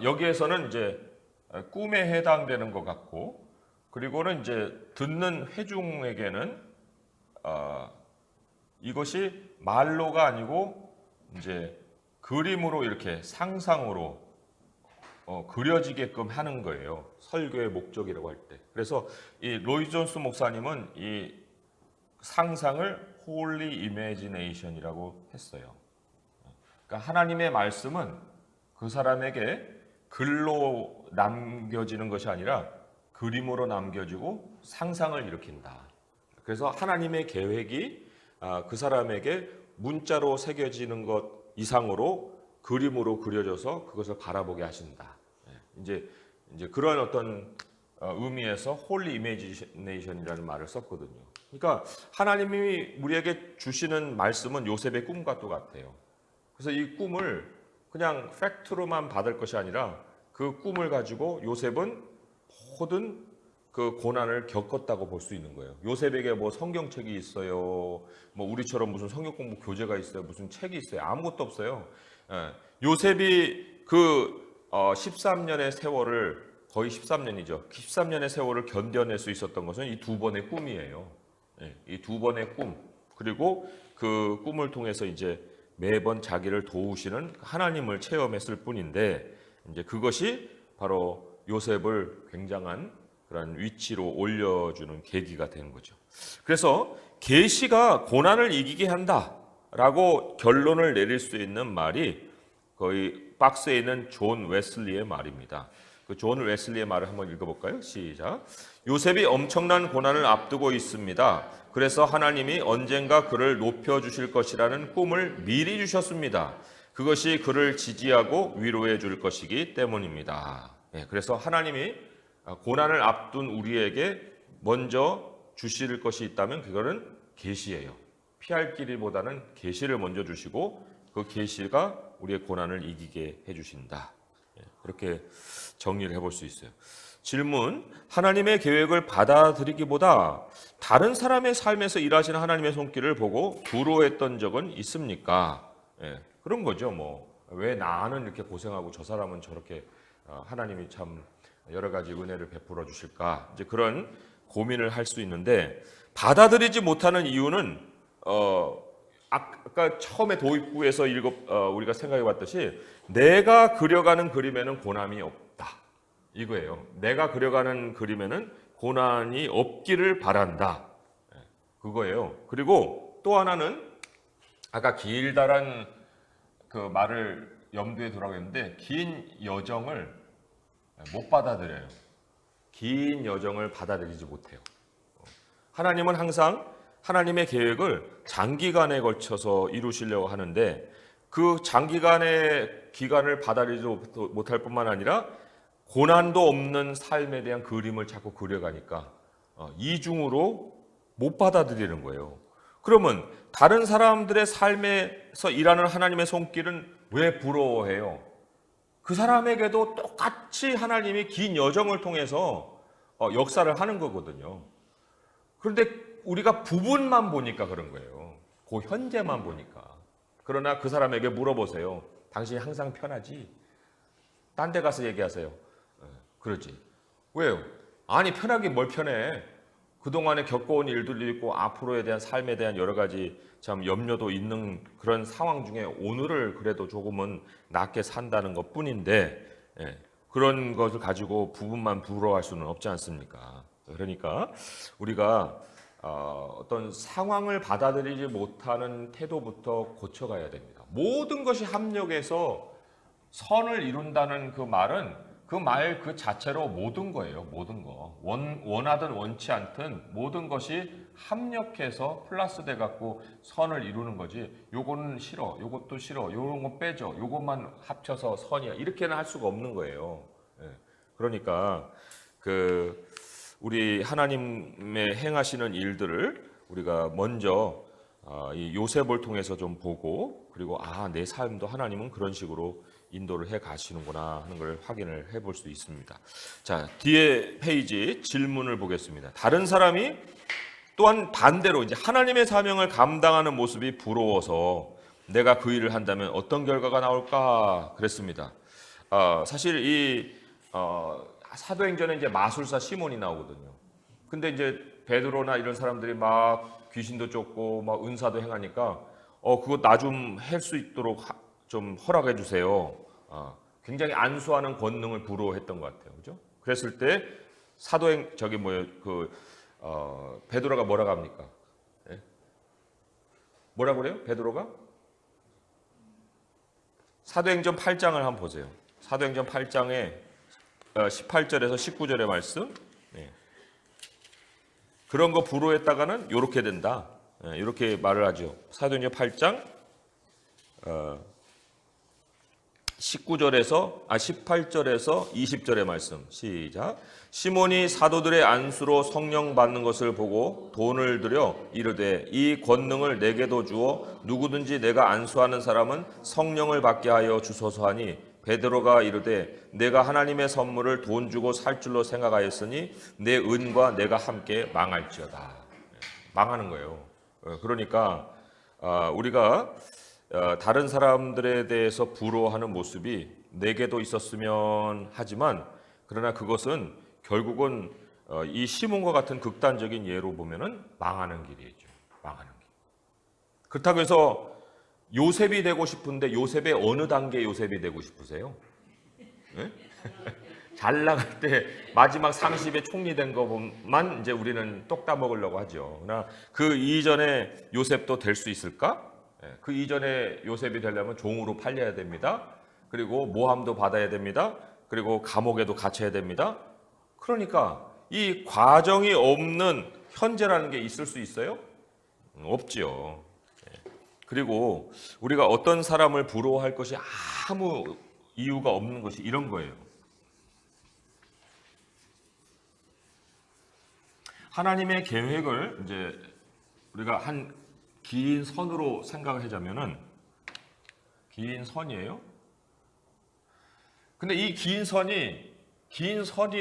S1: 여기에서는 이제 꿈에 해당되는 것 같고, 그리고는 이제 듣는 회중에게는 이것이 말로가 아니고 이제 그림으로 이렇게 상상으로 그려지게끔 하는 거예요. 설교의 목적이라고 할 때. 그래서 이 로이 존스 목사님은 이 상상을 Holy Imagination이라고 했어요. 그러니까 하나님의 말씀은 그 사람에게 글로 남겨지는 것이 아니라 그림으로 남겨지고 상상을 일으킨다. 그래서 하나님의 계획이 그 사람에게 문자로 새겨지는 것 이상으로 그림으로 그려져서 그것을 바라보게 하신다. 이제 그런 어떤 의미에서 홀리 이미지네이션이라는 말을 썼거든요. 그러니까 하나님이 우리에게 주시는 말씀은 요셉의 꿈과 똑같아요. 그래서 이 꿈을 그냥 팩트로만 받을 것이 아니라 그 꿈을 가지고 요셉은 모든 그 고난을 겪었다고 볼 수 있는 거예요. 요셉에게 뭐 성경책이 있어요. 뭐 우리처럼 무슨 성경 공부 교재가 있어요. 무슨 책이 있어요. 아무것도 없어요. 요셉이 그 13년의 세월을 거의 13년이죠. 13년의 세월을 견뎌낼 수 있었던 것은 이 두 번의 꿈이에요. 이 두 번의 꿈. 그리고 그 꿈을 통해서 이제 매번 자기를 도우시는 하나님을 체험했을 뿐인데 이제 그것이 바로 요셉을 굉장한 그런 위치로 올려주는 계기가 되는 거죠. 그래서 계시가 고난을 이기게 한다라고 결론을 내릴 수 있는 말이 거의 박스에 있는 존 웨슬리의 말입니다. 그 존 웨슬리의 말을 한번 읽어볼까요? 시작. 요셉이 엄청난 고난을 앞두고 있습니다. 그래서 하나님이 언젠가 그를 높여주실 것이라는 꿈을 미리 주셨습니다. 그것이 그를 지지하고 위로해 줄 것이기 때문입니다. 그래서 하나님이 고난을 앞둔 우리에게 먼저 주실 것이 있다면 그거는 계시예요. 피할 길보다는 계시를 먼저 주시고 그 계시가 우리의 고난을 이기게 해주신다. 그렇게 정리를 해볼 수 있어요. 질문, 하나님의 계획을 받아들이기보다 다른 사람의 삶에서 일하시는 하나님의 손길을 보고 부러워했던 적은 있습니까? 그런 거죠. 뭐 왜 나는 이렇게 고생하고 저 사람은 저렇게 하나님이 참 여러 가지 은혜를 베풀어 주실까? 이제 그런 고민을 할 수 있는데 받아들이지 못하는 이유는 아까 처음에 도입부에서 우리가 생각해 봤듯이 내가 그려가는 그림에는 고난이 없다. 이거예요. 내가 그려가는 그림에는 고난이 없기를 바란다. 그거예요. 그리고 또 하나는 아까 길다란 그 말을 염두에 두라고 했는데 긴 여정을 못 받아들여요. 긴 여정을 받아들이지 못해요. 하나님은 항상 하나님의 계획을 장기간에 걸쳐서 이루시려고 하는데 그 장기간의 기간을 받아들이지 못할 뿐만 아니라 고난도 없는 삶에 대한 그림을 자꾸 그려가니까 이중으로 못 받아들이는 거예요. 그러면 다른 사람들의 삶에서 일하는 하나님의 손길은 왜 부러워해요? 그 사람에게도 똑같이 하나님이 긴 여정을 통해서 역사를 하는 거거든요. 그런데 우리가 부분만 보니까 그런 거예요. 그 현재만 보니까. 그러나 그 사람에게 물어보세요. 당신이 항상 편하지? 딴 데 가서 얘기하세요. 그러지. 왜요? 아니 편하긴 뭘 편해. 그동안에 겪어온 일들도 있고 앞으로에 대한 삶에 대한 여러 가지 참 염려도 있는 그런 상황 중에 오늘을 그래도 조금은 낫게 산다는 것 뿐인데 그런 것을 가지고 부분만 부러워할 수는 없지 않습니까? 그러니까 우리가 어떤 상황을 받아들이지 못하는 태도부터 고쳐가야 됩니다. 모든 것이 합력해서 선을 이룬다는 그 말은 그 말 그 자체로 모든 거예요. 모든 거. 원하든 원치 않든 모든 것이 합력해서 플러스 돼 갖고 선을 이루는 거지. 요거는 싫어. 요것도 싫어. 요런 거 빼줘. 요것만 합쳐서 선이야. 이렇게는 할 수가 없는 거예요. 그러니까 우리 하나님의 행하시는 일들을 우리가 먼저 이 요셉을 통해서 좀 보고 그리고 내 삶도 하나님은 그런 식으로 인도를 해 가시는구나 하는 걸 확인을 해볼 수 있습니다. 자, 뒤에 페이지 질문을 보겠습니다. 다른 사람이 또한 반대로 이제 하나님의 사명을 감당하는 모습이 부러워서 내가 그 일을 한다면 어떤 결과가 나올까 그랬습니다. 사실 이 사도행전에 이제 마술사 시몬이 나오거든요. 근데 이제 베드로나 이런 사람들이 막 귀신도 쫓고 막 은사도 행하니까 그거 나 좀 할 수 있도록 좀 허락해 주세요. 굉장히 안수하는 권능을 부러워했던 것 같아요. 그죠? 그랬을 때 베드로가 뭐라고 합니까? 뭐라고 그래요? 베드로가? 사도행전 8장을 한번 보세요. 사도행전 8장에 18절에서 19절의 말씀. 그런 거 부러워했다가는 이렇게 된다. 이렇게 말을 하죠. 사도행전 8장 18절에서 20절의 말씀 시작. 시몬이 사도들의 안수로 성령 받는 것을 보고 돈을 들여 이르되 이 권능을 내게도 주어 누구든지 내가 안수하는 사람은 성령을 받게 하여 주소서 하니 베드로가 이르되 내가 하나님의 선물을 돈 주고 살 줄로 생각하였으니 내 은과 내가 함께 망할지어다. 망하는 거예요. 그러니까 우리가 다른 사람들에 대해서 부러워하는 모습이 내게도 있었으면 하지만 그러나 그것은 결국은 이 시몬과 같은 극단적인 예로 보면은 망하는 길이죠. 망하는 길. 그렇다고 해서 요셉이 되고 싶은데 요셉의 어느 단계 요셉이 되고 싶으세요? 네? 잘 나갈 때 마지막 30에 총리 된 것만 이제 우리는 똑 따먹으려고 하죠. 그러나 그 이전에 요셉도 될 수 있을까? 그 이전에 요셉이 되려면 종으로 팔려야 됩니다. 그리고 모함도 받아야 됩니다. 그리고 감옥에도 갇혀야 됩니다. 그러니까 이 과정이 없는 현재라는 게 있을 수 있어요? 없지요. 그리고 우리가 어떤 사람을 부러워할 것이 아무 이유가 없는 것이 이런 거예요. 하나님의 계획을 이제 우리가 한 긴 선으로 생각을 하자면은 긴 선이에요. 근데 이 긴 선이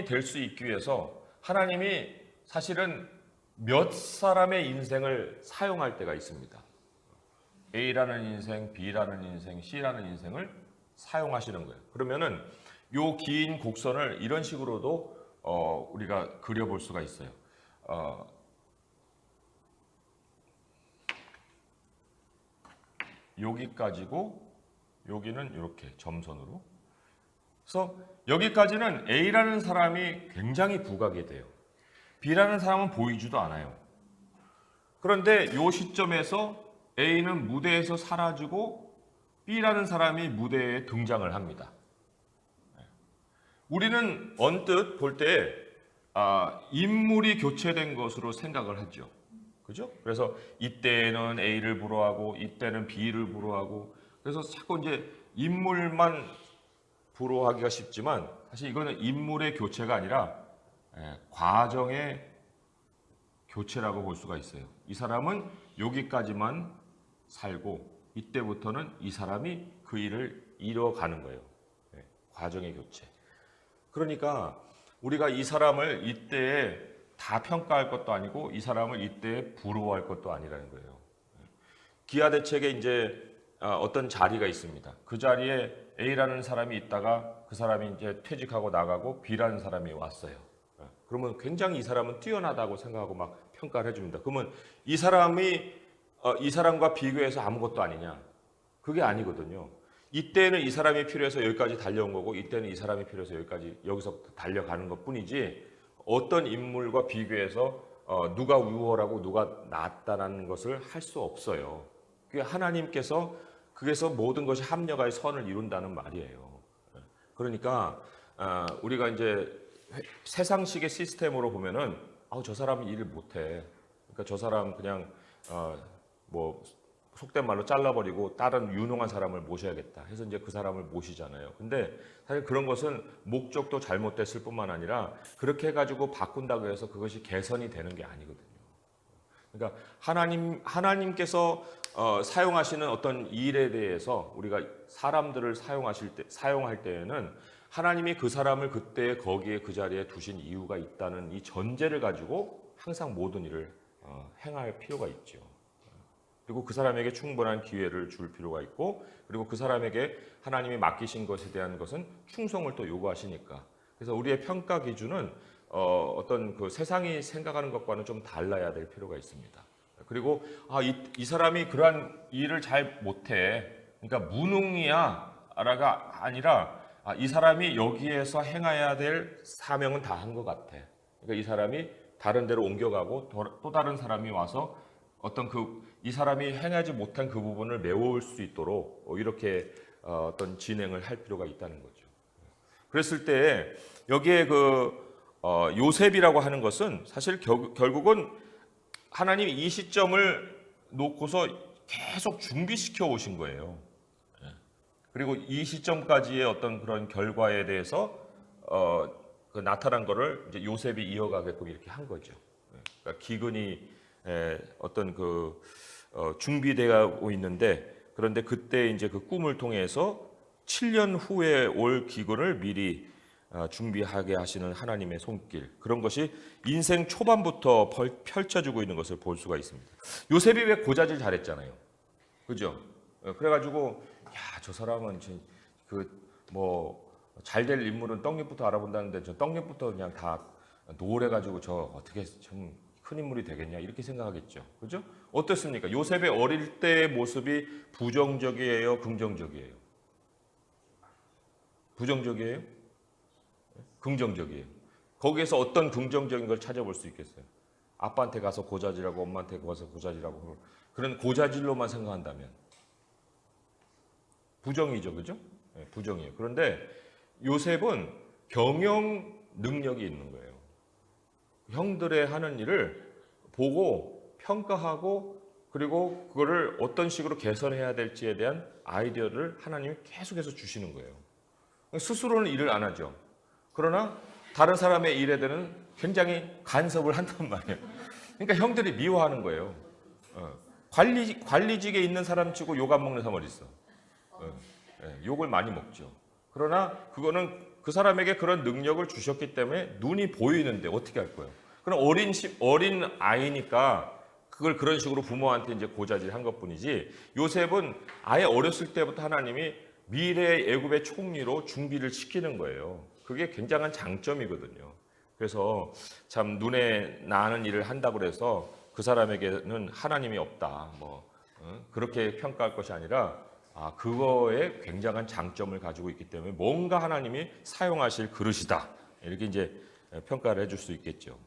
S1: 될 수 있기 위해서 하나님이 사실은 몇 사람의 인생을 사용할 때가 있습니다. A라는 인생, B라는 인생, C라는 인생을 사용하시는 거예요. 그러면은 요 긴 곡선을 이런 식으로도 우리가 그려볼 수가 있어요. 여기까지고 여기는 이렇게 점선으로. 그래서 여기까지는 A라는 사람이 굉장히 부각이 돼요. B라는 사람은 보이지도 않아요. 그런데 이 시점에서 A는 무대에서 사라지고 B라는 사람이 무대에 등장을 합니다. 우리는 언뜻 볼 때 인물이 교체된 것으로 생각을 하죠. 그죠? 그래서 이때는 A를 불허하고 이때는 B를 불허하고 그래서 자꾸 이제 인물만 불허하기가 쉽지만 사실 이거는 인물의 교체가 아니라 과정의 교체라고 볼 수가 있어요. 이 사람은 여기까지만 살고 이때부터는 이 사람이 그 일을 이뤄가는 거예요. 과정의 교체. 그러니까 우리가 이 사람을 이때에 다 평가할 것도 아니고 이 사람을 이때에 부러워할 것도 아니라는 거예요. 기아대책에 이제 어떤 자리가 있습니다. 그 자리에 A라는 사람이 있다가 그 사람이 이제 퇴직하고 나가고 B라는 사람이 왔어요. 그러면 굉장히 이 사람은 뛰어나다고 생각하고 막 평가를 해줍니다. 그러면 이 사람이 이 사람과 비교해서 아무것도 아니냐? 그게 아니거든요. 이때는 이 사람이 필요해서 여기까지 달려온 거고 이때는 이 사람이 필요해서 여기서 달려가는 것뿐이지 어떤 인물과 비교해서 누가 우월하고 누가 낫다는 것을 할 수 없어요. 그게 하나님께서 그래서 모든 것이 합력하여 선을 이룬다는 말이에요. 그러니까 우리가 이제 세상식의 시스템으로 보면은 저 사람은 일을 못해. 그러니까 저 사람 그냥 뭐 속된 말로 잘라버리고 다른 유능한 사람을 모셔야겠다 해서 이제 그 사람을 모시잖아요. 근데 사실 그런 것은 목적도 잘못됐을 뿐만 아니라 그렇게 해가지고 바꾼다고 해서 그것이 개선이 되는 게 아니거든요. 그러니까 하나님께서 사용하시는 어떤 일에 대해서 우리가 사람들을 사용할 때에는 하나님이 그 사람을 그때 거기에 그 자리에 두신 이유가 있다는 이 전제를 가지고 항상 모든 일을 행할 필요가 있죠. 그리고 그 사람에게 충분한 기회를 줄 필요가 있고 그리고 그 사람에게 하나님이 맡기신 것에 대한 것은 충성을 또 요구하시니까 그래서 우리의 평가 기준은 어떤 그 세상이 생각하는 것과는 좀 달라야 될 필요가 있습니다. 그리고 이 사람이 그러한 일을 잘 못해 그러니까 무능이야라가 아니라 이 사람이 여기에서 행해야 될 사명은 다 한 것 같아. 그러니까 이 사람이 다른 데로 옮겨가고 또 다른 사람이 와서 어떤 이 사람이 행하지 못한 그 부분을 메울 수 있도록 이렇게 어떤 진행을 할 필요가 있다는 거죠. 그랬을 때 여기에 요셉이라고 하는 것은 사실 결국은 하나님이 이 시점을 놓고서 계속 준비시켜 오신 거예요. 그리고 이 시점까지의 어떤 그런 결과에 대해서 나타난 거를 이제 요셉이 이어가게끔 이렇게 한 거죠. 그러니까 기근이 어떤 준비되고 있는데 그런데 그때 이제 그 꿈을 통해서 7년 후에 올 기근을 미리 준비하게 하시는 하나님의 손길 그런 것이 인생 초반부터 펼쳐지고 있는 것을 볼 수가 있습니다. 요셉이 왜 고자질 잘했잖아요, 그죠? 그래가지고 저 사람은 잘 될 인물은 떡잎부터 알아본다는데 저 떡잎부터 그냥 다 노래가지고 저 어떻게 참 큰 인물이 되겠냐 이렇게 생각하겠죠, 그죠? 어떻습니까? 요셉의 어릴 때의 모습이 부정적이에요, 긍정적이에요? 부정적이에요? 긍정적이에요. 거기에서 어떤 긍정적인 걸 찾아볼 수 있겠어요? 아빠한테 가서 고자질하고 엄마한테 가서 고자질하고 그런 고자질로만 생각한다면 부정이죠, 그죠? 네, 부정이에요. 그런데 요셉은 경영 능력이 있는 거예요. 형들의 하는 일을 보고 평가하고 그리고 그거를 어떤 식으로 개선해야 될지에 대한 아이디어를 하나님이 계속해서 주시는 거예요. 스스로는 일을 안 하죠. 그러나 다른 사람의 일에 대한 굉장히 간섭을 한단 말이에요. 그러니까 형들이 미워하는 거예요. 관리직에 있는 사람 치고 욕 안 먹는 사람 어디 있어? 욕을 많이 먹죠. 그러나 그거는 그 사람에게 그런 능력을 주셨기 때문에 눈이 보이는데 어떻게 할 거예요? 그럼 어린 아이니까 그걸 그런 식으로 부모한테 이제 고자질한 것뿐이지 요셉은 아예 어렸을 때부터 하나님이 미래의 애굽의 총리로 준비를 시키는 거예요. 그게 굉장한 장점이거든요. 그래서 참 눈에 나는 일을 한다고 해서 그 사람에게는 하나님이 없다. 그렇게 평가할 것이 아니라 그거에 굉장한 장점을 가지고 있기 때문에 뭔가 하나님이 사용하실 그릇이다. 이렇게 이제 평가를 해줄 수 있겠죠.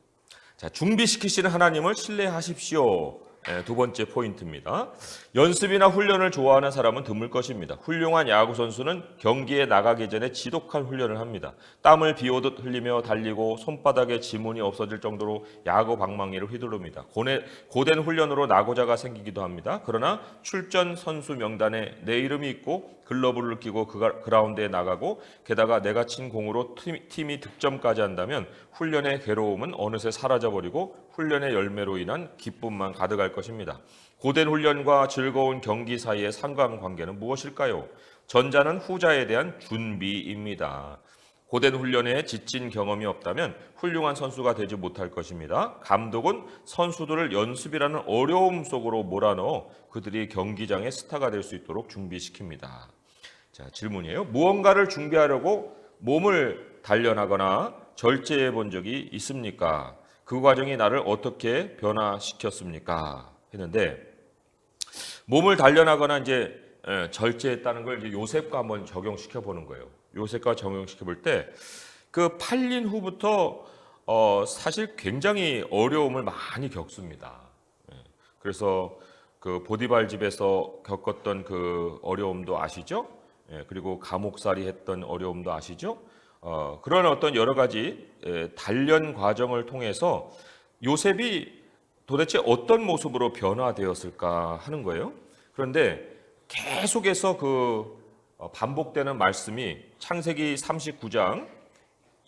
S1: 자, 준비시키시는 하나님을 신뢰하십시오. 두 번째 포인트입니다. 연습이나 훈련을 좋아하는 사람은 드물 것입니다. 훌륭한 야구 선수는 경기에 나가기 전에 지독한 훈련을 합니다. 땀을 비오듯 흘리며 달리고 손바닥에 지문이 없어질 정도로 야구 방망이를 휘두릅니다. 고된 훈련으로 낙오자가 생기기도 합니다. 그러나 출전 선수 명단에 내 이름이 있고 글러브를 끼고 그라운드에 나가고 게다가 내가 친 공으로 팀이 득점까지 한다면 훈련의 괴로움은 어느새 사라져버리고 훈련의 열매로 인한 기쁨만 가득할 것입니다. 고된 훈련과 즐거운 경기 사이의 상관관계는 무엇일까요? 전자는 후자에 대한 준비입니다. 고된 훈련에 지친 경험이 없다면 훌륭한 선수가 되지 못할 것입니다. 감독은 선수들을 연습이라는 어려움 속으로 몰아넣어 그들이 경기장의 스타가 될 수 있도록 준비시킵니다. 자, 질문이에요. 무언가를 준비하려고 몸을 단련하거나 절제해 본 적이 있습니까? 그 과정이 나를 어떻게 변화시켰습니까? 했는데 몸을 단련하거나 이제 절제했다는 걸 이제 요셉과 한번 적용시켜 보는 거예요. 요셉과 적용시켜 볼 때 그 팔린 후부터 사실 굉장히 어려움을 많이 겪습니다. 그래서 그 보디발 집에서 겪었던 그 어려움도 아시죠? 그리고 감옥살이 했던 어려움도 아시죠? 그런 어떤 여러 가지 단련 과정을 통해서 요셉이 도대체 어떤 모습으로 변화되었을까 하는 거예요. 그런데 계속해서 그 반복되는 말씀이 창세기 39장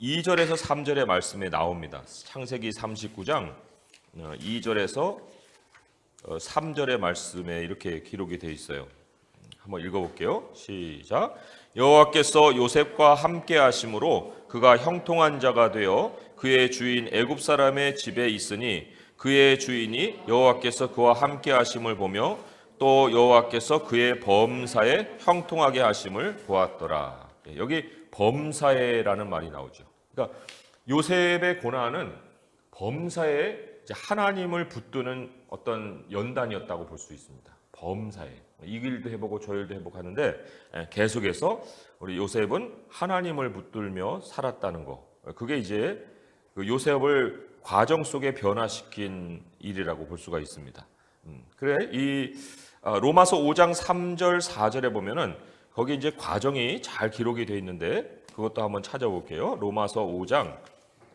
S1: 2절에서 3절의 말씀에 나옵니다. 창세기 39장 2절에서 3절의 말씀에 이렇게 기록이 되어 있어요. 한번 읽어볼게요. 시작. 여호와께서 요셉과 함께 하심으로 그가 형통한 자가 되어 그의 주인 애굽 사람의 집에 있으니 그의 주인이 여호와께서 그와 함께 하심을 보며 또 여호와께서 그의 범사에 형통하게 하심을 보았더라. 여기 범사에라는 말이 나오죠. 그러니까 요셉의 고난은 범사에 하나님을 붙드는 어떤 연단이었다고 볼 수 있습니다. 범사에 이 일도 해보고 저 일도 해보고 하는데 계속해서 우리 요셉은 하나님을 붙들며 살았다는 거. 그게 이제 요셉을 과정 속에 변화시킨 일이라고 볼 수가 있습니다. 그래 이 로마서 5장 3절 4절에 보면은 거기 이제 과정이 잘 기록이 되어 있는데 그것도 한번 찾아볼게요. 로마서 5장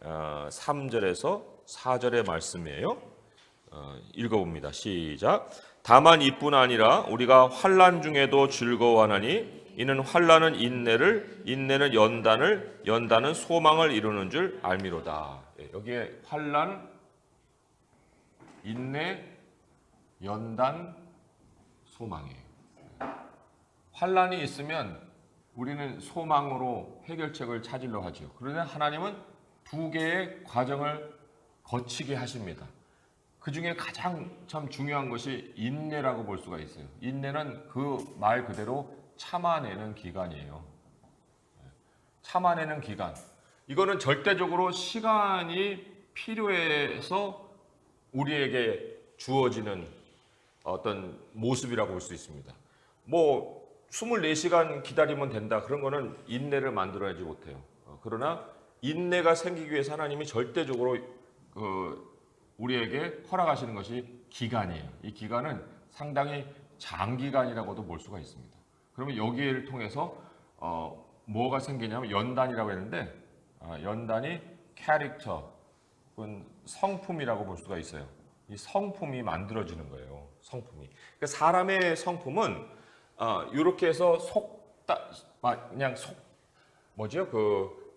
S1: 3절에서 4절의 말씀이에요. 읽어봅니다. 시작. 다만 이뿐 아니라 우리가 환난 중에도 즐거워하나니 이는 환난은 인내를, 인내는 연단을, 연단은 소망을 이루는 줄 알미로다. 여기에 환난, 인내, 연단, 소망이에요. 환난이 있으면 우리는 소망으로 해결책을 찾으려 하죠. 그러나 하나님은 두 개의 과정을 거치게 하십니다. 그 중에 가장 참 중요한 것이 인내라고 볼 수가 있어요. 인내는 그 말 그대로 참아내는 기간이에요. 참아내는 기간. 이거는 절대적으로 시간이 필요해서 우리에게 주어지는 어떤 모습이라고 볼 수 있습니다. 뭐 24시간 기다리면 된다. 그런 거는 인내를 만들어내지 못해요. 그러나 인내가 생기기 위해서 하나님이 절대적으로 우리에게 허락하시는 것이 기간이에요. 이 기간은 상당히 장기간이라고도 볼 수가 있습니다. 그러면 여기를 통해서 뭐가 생기냐면 연단이라고 했는데 연단이 캐릭터, 성품이라고 볼 수가 있어요. 이 성품이 만들어지는 거예요. 성품이. 그러니까 사람의 성품은 이렇게 해서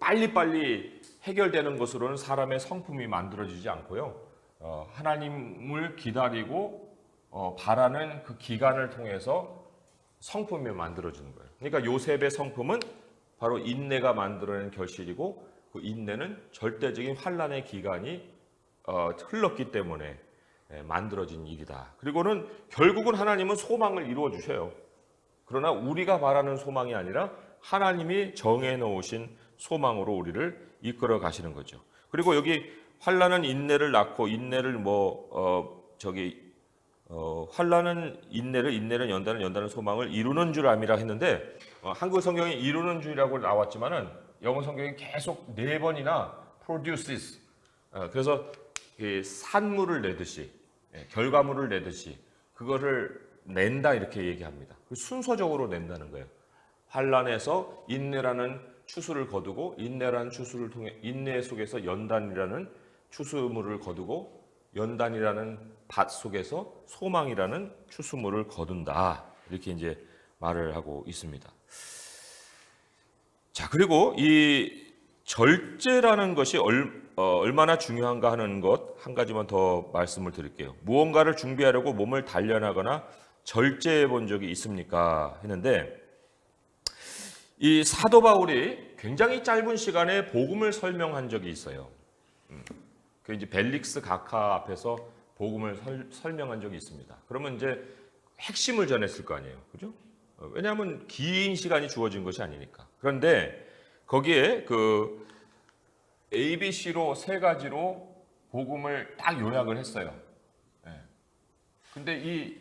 S1: 빨리빨리 해결되는 것으로는 사람의 성품이 만들어지지 않고요. 하나님을 기다리고 바라는 그 기간을 통해서 성품이 만들어지는 거예요. 그러니까 요셉의 성품은 바로 인내가 만들어낸 결실이고 그 인내는 절대적인 환난의 기간이 흘렀기 때문에 만들어진 일이다. 그리고는 결국은 하나님은 소망을 이루어 주셔요. 그러나 우리가 바라는 소망이 아니라 하나님이 정해 놓으신 소망으로 우리를 이끌어 가시는 거죠. 그리고 여기 환난은 인내를 낳고 인내를 환난은 인내를, 인내는 연단을, 연단은 소망을 이루는 줄 암이라 했는데 한국 성경이 이루는 줄이라고 나왔지만은 영어 성경이 계속 4번이나 produces 그래서 산물을 내듯이 결과물을 내듯이 그거를 낸다 이렇게 얘기합니다. 순서적으로 낸다는 거예요. 환난에서 인내라는 추수를 거두고 인내라는 추수를 통해 인내 속에서 연단이라는 추수물을 거두고 연단이라는 밭 속에서 소망이라는 추수물을 거둔다. 이렇게 이제 말을 하고 있습니다. 자, 그리고 이 절제라는 것이 얼마나 중요한가 하는 것 한 가지만 더 말씀을 드릴게요. 무언가를 준비하려고 몸을 단련하거나 절제해 본 적이 있습니까? 했는데 이 사도 바울이 굉장히 짧은 시간에 복음을 설명한 적이 있어요. 그 이제 벨릭스 각하 앞에서 복음을 설명한 적이 있습니다. 그러면 이제 핵심을 전했을 거 아니에요, 그죠? 왜냐하면 긴 시간이 주어진 것이 아니니까. 그런데 거기에 그 ABC로 세 가지로 복음을 딱 요약을 했어요. 근데 이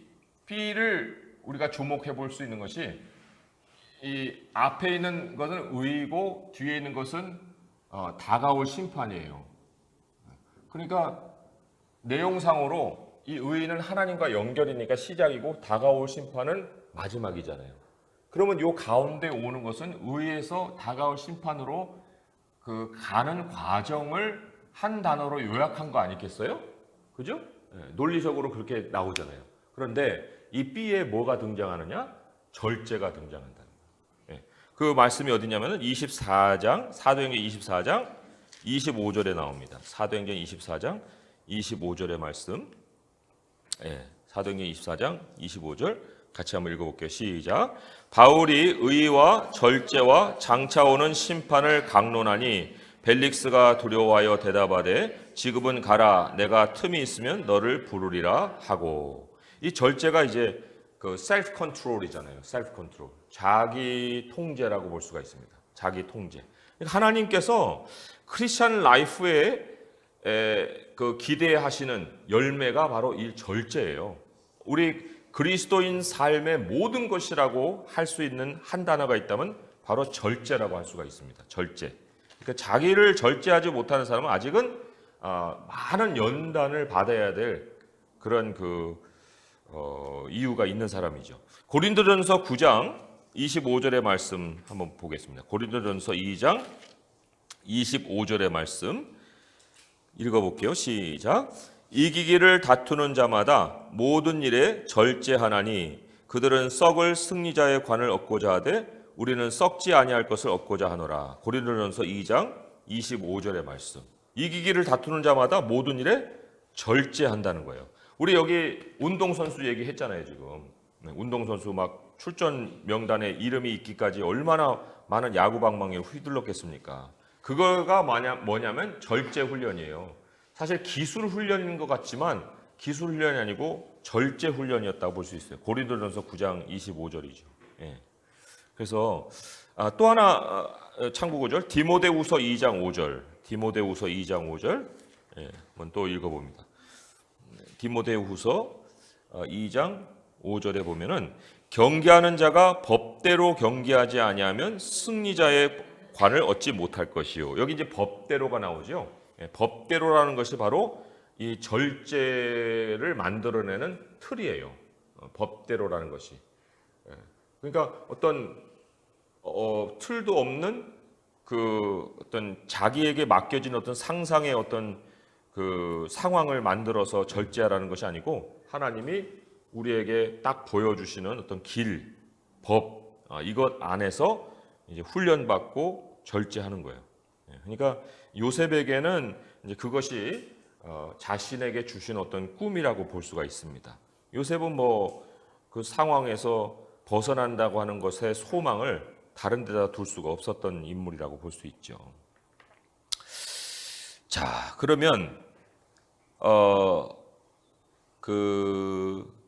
S1: B를 우리가 주목해 볼 수 있는 것이 이 앞에 있는 것은 의이고 뒤에 있는 것은 다가올 심판이에요. 그러니까 내용상으로 이 의는 하나님과 연결이니까 시작이고 다가올 심판은 마지막이잖아요. 그러면 요 가운데 오는 것은 의에서 다가올 심판으로 그 가는 과정을 한 단어로 요약한 거 아니겠어요? 그죠? 논리적으로 그렇게 나오잖아요. 그런데 이 B에 뭐가 등장하느냐? 절제가 등장한다. 그 말씀이 어디냐면은 24장, 사도행전 24장 25절에 나옵니다. 사도행전 24장 25절의 말씀. 사도행전 24장 25절 같이 한번 읽어볼게요. 시작. 바울이 의와 절제와 장차 오는 심판을 강론하니 벨릭스가 두려워하여 대답하되 지금은 가라. 내가 틈이 있으면 너를 부르리라 하고. 이 절제가 이제 그 셀프 컨트롤이잖아요. 셀프 컨트롤. 자기 통제라고 볼 수가 있습니다. 자기 통제. 하나님께서 크리스천 라이프에 그 기대하시는 열매가 바로 이 절제예요. 우리 그리스도인 삶의 모든 것이라고 할 수 있는 한 단어가 있다면 바로 절제라고 할 수가 있습니다. 절제. 그러니까 자기를 절제하지 못하는 사람은 아직은 많은 연단을 받아야 될 그런 이유가 있는 사람이죠. 고린도전서 9장 25절의 말씀 한번 보겠습니다. 고린도전서 2장 25절의 말씀 읽어볼게요. 시작. 이기기를 다투는 자마다 모든 일에 절제하나니 그들은 썩을 승리자의 관을 얻고자 하되 우리는 썩지 아니할 것을 얻고자 하노라. 고린도전서 2장 25절의 말씀. 이기기를 다투는 자마다 모든 일에 절제한다는 거예요. 우리 여기 운동선수 얘기했잖아요, 지금. 운동선수 막 출전 명단에 이름이 있기까지 얼마나 많은 야구방망이에 휘둘렀겠습니까? 그거가 뭐냐면 절제 훈련이에요. 사실 기술 훈련인 것 같지만 기술 훈련이 아니고 절제 훈련이었다고 볼 수 있어요. 고린도전서 9장 25절이죠. 그래서 또 하나 참고 구절 디모데후서 2장 5절. 디모데후서 2장 5절. 한번 또 읽어봅니다. 디모데후서 2장 5절에 보면은 경계하는 자가 법대로 경계하지 아니하면 승리자의 관을 얻지 못할 것이요. 여기 이제 법대로가 나오죠. 법대로라는 것이 바로 이 절제를 만들어내는 틀이에요. 법대로라는 것이. 그러니까 어떤 틀도 없는 그 어떤 자기에게 맡겨진 어떤 상상의 어떤 그 상황을 만들어서 절제하라는 것이 아니고 하나님이 우리에게 딱 보여주시는 어떤 길, 법 이것 안에서 이제 훈련받고 절제하는 거예요. 그러니까 요셉에게는 이제 그것이 자신에게 주신 어떤 꿈이라고 볼 수가 있습니다. 요셉은 뭐 그 상황에서 벗어난다고 하는 것의 소망을 다른 데다 둘 수가 없었던 인물이라고 볼 수 있죠. 자, 그러면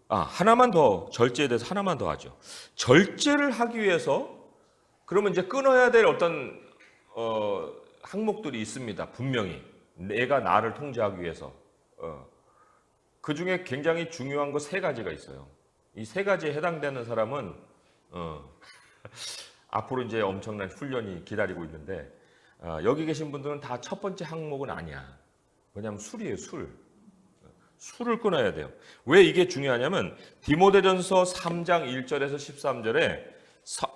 S1: 하나만 더 절제에 대해서 하나만 더 하죠. 절제를 하기 위해서 그러면 이제 끊어야 될 어떤 항목들이 있습니다. 분명히 내가 나를 통제하기 위해서 그 중에 굉장히 중요한 거 세 가지가 있어요. 이 세 가지에 해당되는 사람은 앞으로 이제 엄청난 훈련이 기다리고 있는데 여기 계신 분들은 다 첫 번째 항목은 아니야. 왜냐하면 술이에요, 술. 술을 끊어야 돼요. 왜 이게 중요하냐면 디모데전서 3장 1절에서 13절에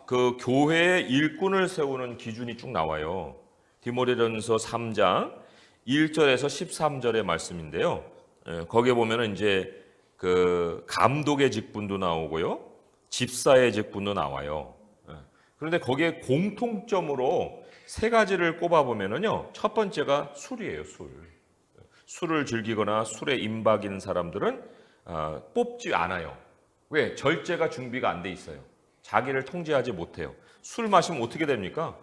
S1: 그 교회의 일꾼을 세우는 기준이 쭉 나와요. 디모데전서 3장 1절에서 13절의 말씀인데요. 거기에 보면은 이제 그 감독의 직분도 나오고요. 집사의 직분도 나와요. 그런데 거기에 공통점으로 세 가지를 꼽아보면은요. 첫 번째가 술이에요, 술. 술을 즐기거나 술에 임박인 사람들은 뽑지 않아요. 왜? 절제가 준비가 안 돼 있어요. 자기를 통제하지 못해요. 술 마시면 어떻게 됩니까?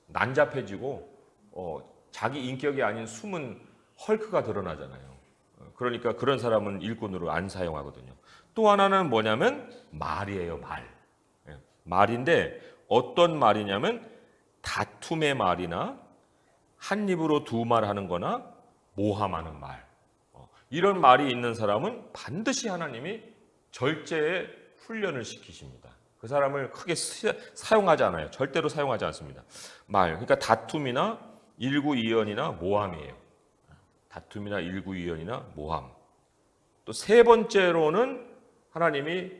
S1: 난잡해지고 자기 인격이 아닌 숨은 헐크가 드러나잖아요. 그러니까 그런 사람은 일꾼으로 안 사용하거든요. 또 하나는 뭐냐면 말이에요, 말. 말인데 어떤 말이냐면 다툼의 말이나 한 입으로 두 말 하는 거나 모함하는 말. 이런 말이 있는 사람은 반드시 하나님이 절제에 훈련을 시키십니다. 그 사람을 크게 사용하지 않아요. 절대로 사용하지 않습니다. 말, 그러니까 다툼이나 일구이연이나 모함이에요. 다툼이나 일구이연이나 모함. 또 세 번째로는 하나님이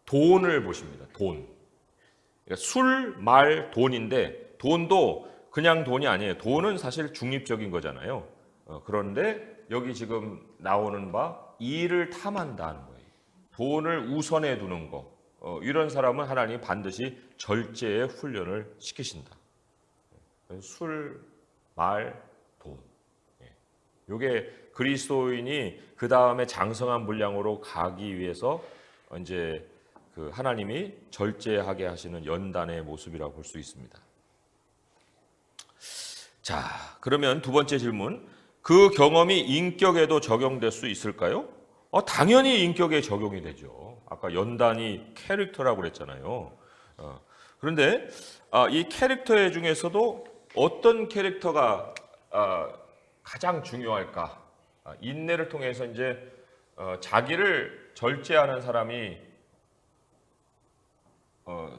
S1: 돈을 보십니다. 돈. 그러니까 술, 말, 돈인데 돈도 그냥 돈이 아니에요. 돈은 사실 중립적인 거잖아요. 그런데 여기 지금 나오는 바 이를 탐한다는 거예요. 돈을 우선해 두는 거. 이런 사람은 하나님이 반드시 절제의 훈련을 시키신다. 술, 말, 돈. 이게 그리스도인이 그 다음에 장성한 분량으로 가기 위해서 이제 그 하나님이 절제하게 하시는 연단의 모습이라고 볼 수 있습니다. 자, 그러면 두 번째 질문. 그 경험이 인격에도 적용될 수 있을까요? 당연히 인격에 적용이 되죠. 아까 연단이 캐릭터라고 그랬잖아요. 그런데 이 캐릭터 중에서도 어떤 캐릭터가 가장 중요할까? 인내를 통해서 이제 자기를 절제하는 사람이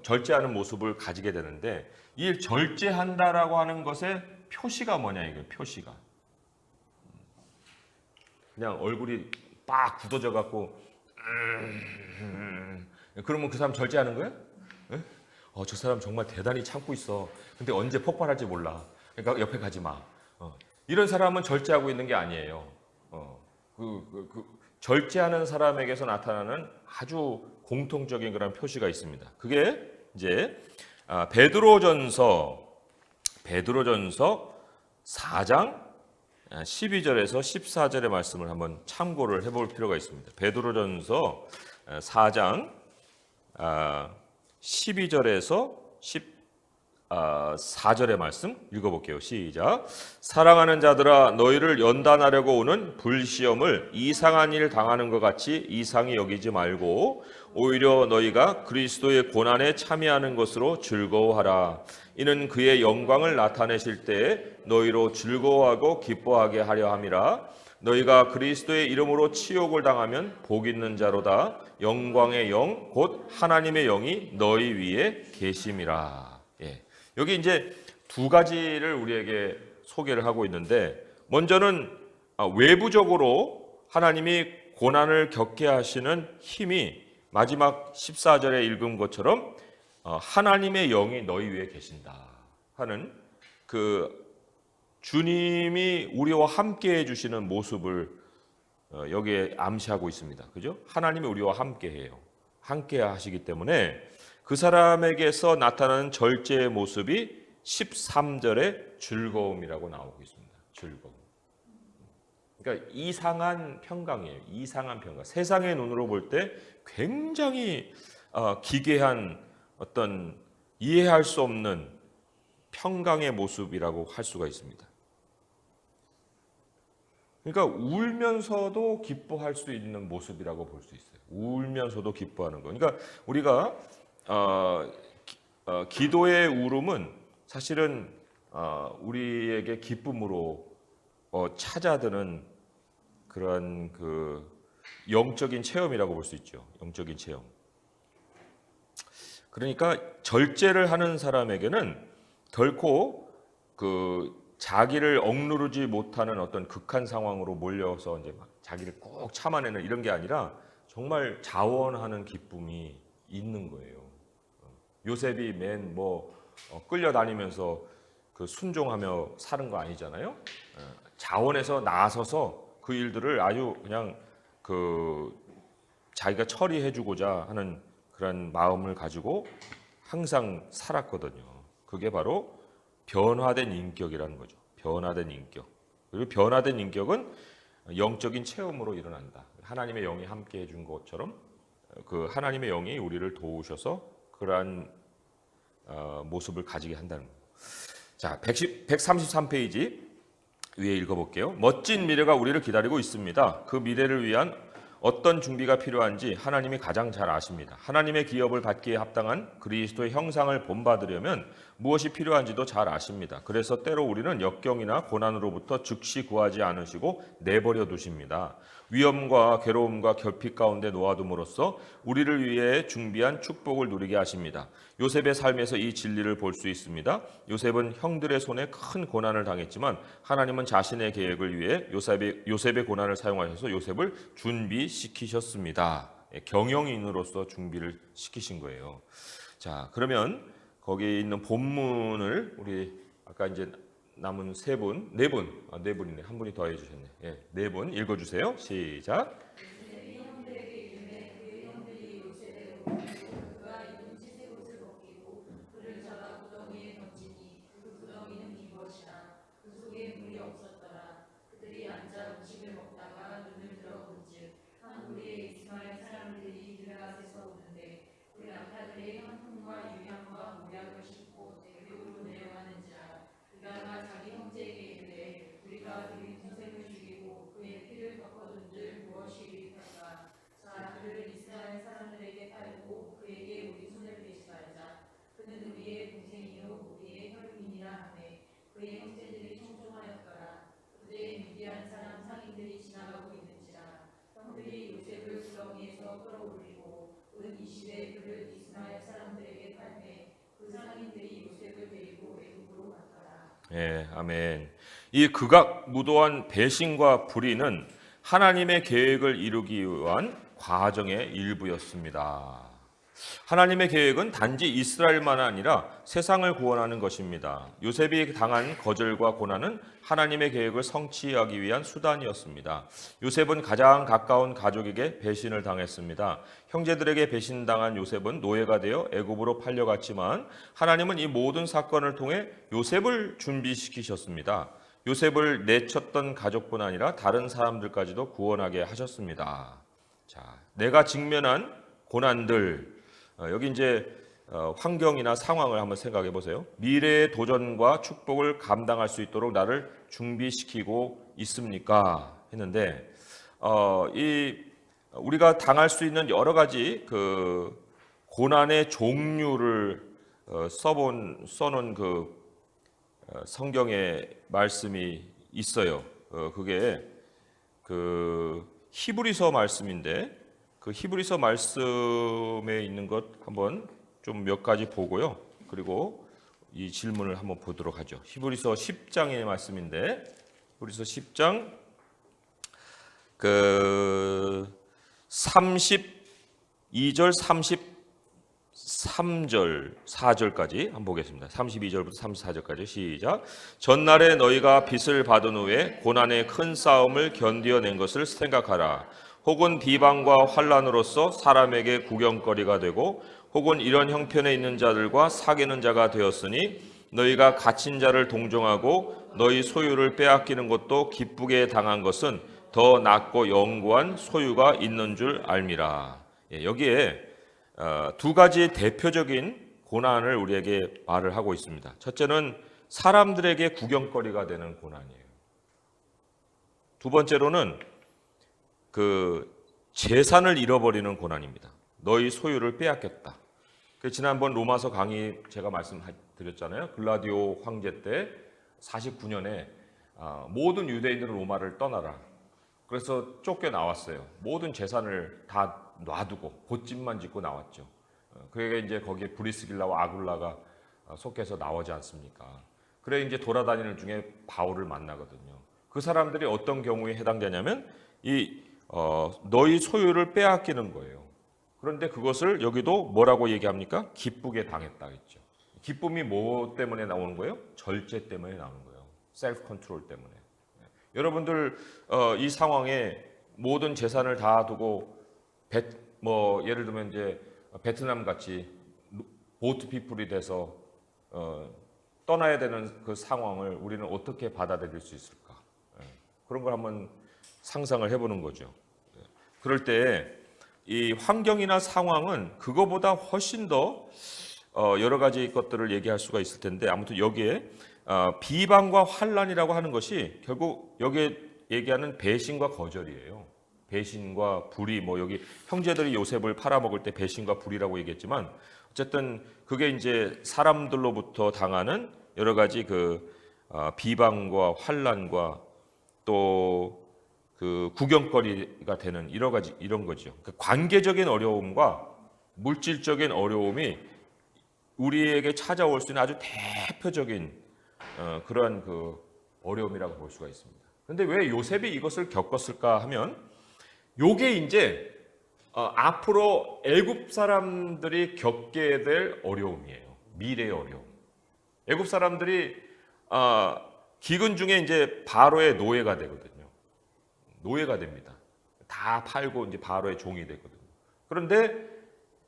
S1: 절제하는 모습을 가지게 되는데 이 절제한다라고 하는 것의 표시가 뭐냐 이거예요. 표시가 그냥 얼굴이 빡 굳어져 갖고 그러면 그 사람 절제하는 거야? 저 사람 정말 대단히 참고 있어. 근데 언제 폭발할지 몰라. 그러니까 옆에 가지 마. 이런 사람은 절제하고 있는 게 아니에요. 절제하는 사람에게서 나타나는 아주 공통적인 그런 표시가 있습니다. 그게 이제 베드로전서 4장 12절에서 14절의 말씀을 한번 참고를 해볼 필요가 있습니다. 베드로전서 4장 12절에서 14절의 말씀 읽어볼게요. 시작. 사랑하는 자들아 너희를 연단하려고 오는 불시험을 이상한 일 당하는 것 같이 이상히 여기지 말고 오히려 너희가 그리스도의 고난에 참여하는 것으로 즐거워하라. 이는 그의 영광을 나타내실 때에 너희로 즐거워하고 기뻐하게 하려 함이라. 너희가 그리스도의 이름으로 치욕을 당하면 복 있는 자로다. 영광의 영 곧 하나님의 영이 너희 위에 계심이라. 여기 이제 두 가지를 우리에게 소개를 하고 있는데 먼저는 외부적으로 하나님이 고난을 겪게 하시는 힘이 마지막 14절에 읽은 것처럼 하나님의 영이 너희 위에 계신다 하는 그 주님이 우리와 함께 해주시는 모습을 여기에 암시하고 있습니다. 그죠? 하나님이 우리와 함께 해요. 함께 하시기 때문에 그 사람에게서 나타나는 절제의 모습이 13절의 즐거움이라고 나오고 있습니다. 즐거움. 그러니까 이상한 평강이에요. 이상한 평강. 세상의 눈으로 볼 때 굉장히 기괴한 어떤 이해할 수 없는 평강의 모습이라고 할 수가 있습니다. 그러니까 울면서도 기뻐할 수 있는 모습이라고 볼 수 있어요. 울면서도 기뻐하는 거. 그러니까 우리가 기도의 울음은 사실은 우리에게 기쁨으로 찾아드는 그런 그 영적인 체험이라고 볼 수 있죠. 영적인 체험. 그러니까 절제를 하는 사람에게는 결코 그 자기를 억누르지 못하는 어떤 극한 상황으로 몰려서 이제 막 자기를 꼭 참아내는 이런 게 아니라 정말 자원하는 기쁨이 있는 거예요. 요셉이 맨 끌려다니면서 그 순종하며 사는 거 아니잖아요. 자원에서 나서서 그 일들을 아주 그냥 그 자기가 처리해주고자 하는 그런 마음을 가지고 항상 살았거든요. 그게 바로 변화된 인격이라는 거죠. 변화된 인격. 그리고 변화된 인격은 영적인 체험으로 일어난다. 하나님의 영이 함께 해준 것처럼 그 하나님의 영이 우리를 도우셔서 그러한 모습을 가지게 한다는 거예요. 자, 133페이지 위에 읽어볼게요. 멋진 미래가 우리를 기다리고 있습니다. 그 미래를 위한 어떤 준비가 필요한지 하나님이 가장 잘 아십니다. 하나님의 기업을 받기에 합당한 그리스도의 형상을 본받으려면 무엇이 필요한지도 잘 아십니다. 그래서 때로 우리는 역경이나 고난으로부터 즉시 구하지 않으시고 내버려 두십니다. 위험과 괴로움과 결핍 가운데 놓아둠으로써 우리를 위해 준비한 축복을 누리게 하십니다. 요셉의 삶에서 이 진리를 볼 수 있습니다. 요셉은 형들의 손에 큰 고난을 당했지만 하나님은 자신의 계획을 위해 요셉의 고난을 사용하셔서 요셉을 준비시키셨습니다. 경영인으로서 준비를 시키신 거예요. 자, 그러면 거기에 있는 본문을 우리 아까 이제 남은 네 분이네. 한 분이 더 해주셨네. 예, 네 분 읽어주세요. 시작. 예, 아멘. 이 극악무도한 배신과 불의는 하나님의 계획을 이루기 위한 과정의 일부였습니다. 하나님의 계획은 단지 이스라엘만 아니라 세상을 구원하는 것입니다. 요셉이 당한 거절과 고난은 하나님의 계획을 성취하기 위한 수단이었습니다. 요셉은 가장 가까운 가족에게 배신을 당했습니다. 형제들에게 배신당한 요셉은 노예가 되어 애굽으로 팔려갔지만 하나님은 이 모든 사건을 통해 요셉을 준비시키셨습니다. 요셉을 내쳤던 가족뿐 아니라 다른 사람들까지도 구원하게 하셨습니다. 자, 내가 직면한 고난들, 여기 이제 환경이나 상황을 한번 생각해 보세요. 미래의 도전과 축복을 감당할 수 있도록 나를 준비시키고 있습니까? 했는데 우리가 당할 수 있는 여러 가지 그 고난의 종류를 써놓은 그 성경의 말씀이 있어요. 그게 그 히브리서 말씀인데 그 히브리서 말씀에 있는 것 한번 좀 몇 가지 보고요. 그리고 이 질문을 한번 보도록 하죠. 히브리서 10장의 말씀인데 히브리서 10장 그 32절 33절 4절까지 한번 보겠습니다. 32절부터 34절까지 시작. 전날에 너희가 빚을 받은 후에 고난의 큰 싸움을 견디어낸 것을 생각하라. 혹은 비방과 환난으로서 사람에게 구경거리가 되고 혹은 이런 형편에 있는 자들과 사귀는 자가 되었으니 너희가 갇힌 자를 동정하고 너희 소유를 빼앗기는 것도 기쁘게 당한 것은 더 낫고 영구한 소유가 있는 줄 알미라. 여기에 두 가지 대표적인 고난을 우리에게 말을 하고 있습니다. 첫째는 사람들에게 구경거리가 되는 고난이에요. 두 번째로는 그 재산을 잃어버리는 고난입니다. 너희 소유를 빼앗겼다. 지난번 로마서 강의 제가 말씀드렸잖아요. 글라디오 황제 때 49년에 모든 유대인들은 로마를 떠나라. 그래서 쫓겨나왔어요. 모든 재산을 다 놔두고 보집만 짓고 나왔죠. 그게 이제 거기에 브리스길라와 아굴라가 속해서 나오지 않습니까? 그래 이제 돌아다니는 중에 바울을 만나거든요. 그 사람들이 어떤 경우에 해당되냐면 너희 소유를 빼앗기는 거예요. 그런데 그것을 여기도 뭐라고 얘기합니까? 기쁘게 당했다 했죠. 기쁨이 뭐 때문에 나오는 거예요? 절제 때문에 나오는 거예요. 셀프 컨트롤 때문에. 여러분들 이 상황에 모든 재산을 다 두고 예를 들면 이제 베트남 같이 보트 피플이 돼서 떠나야 되는 그 상황을 우리는 어떻게 받아들일 수 있을까? 그런 걸 한번 상상을 해보는 거죠. 그럴 때 이 환경이나 상황은 그거보다 훨씬 더 여러 가지 것들을 얘기할 수가 있을 텐데 아무튼 여기에 비방과 환난이라고 하는 것이 결국 여기에 얘기하는 배신과 거절이에요. 배신과 불의, 여기 형제들이 요셉을 팔아먹을 때 배신과 불의라고 얘기했지만 어쨌든 그게 이제 사람들로부터 당하는 여러 가지 비방과 환난과 또 그 구경거리가 되는 이런 거죠. 그러니까 관계적인 어려움과 물질적인 어려움이 우리에게 찾아올 수 있는 아주 대표적인 그러한 어려움이라고 볼 수가 있습니다. 그런데 왜 요셉이 이것을 겪었을까 하면 요게 이제 앞으로 애굽 사람들이 겪게 될 어려움이에요. 미래의 어려움. 애굽 사람들이 기근 중에 이제 바로의 노예가 되거든요. 노예가 됩니다. 다 팔고 이제 바로의 종이 되거든요. 그런데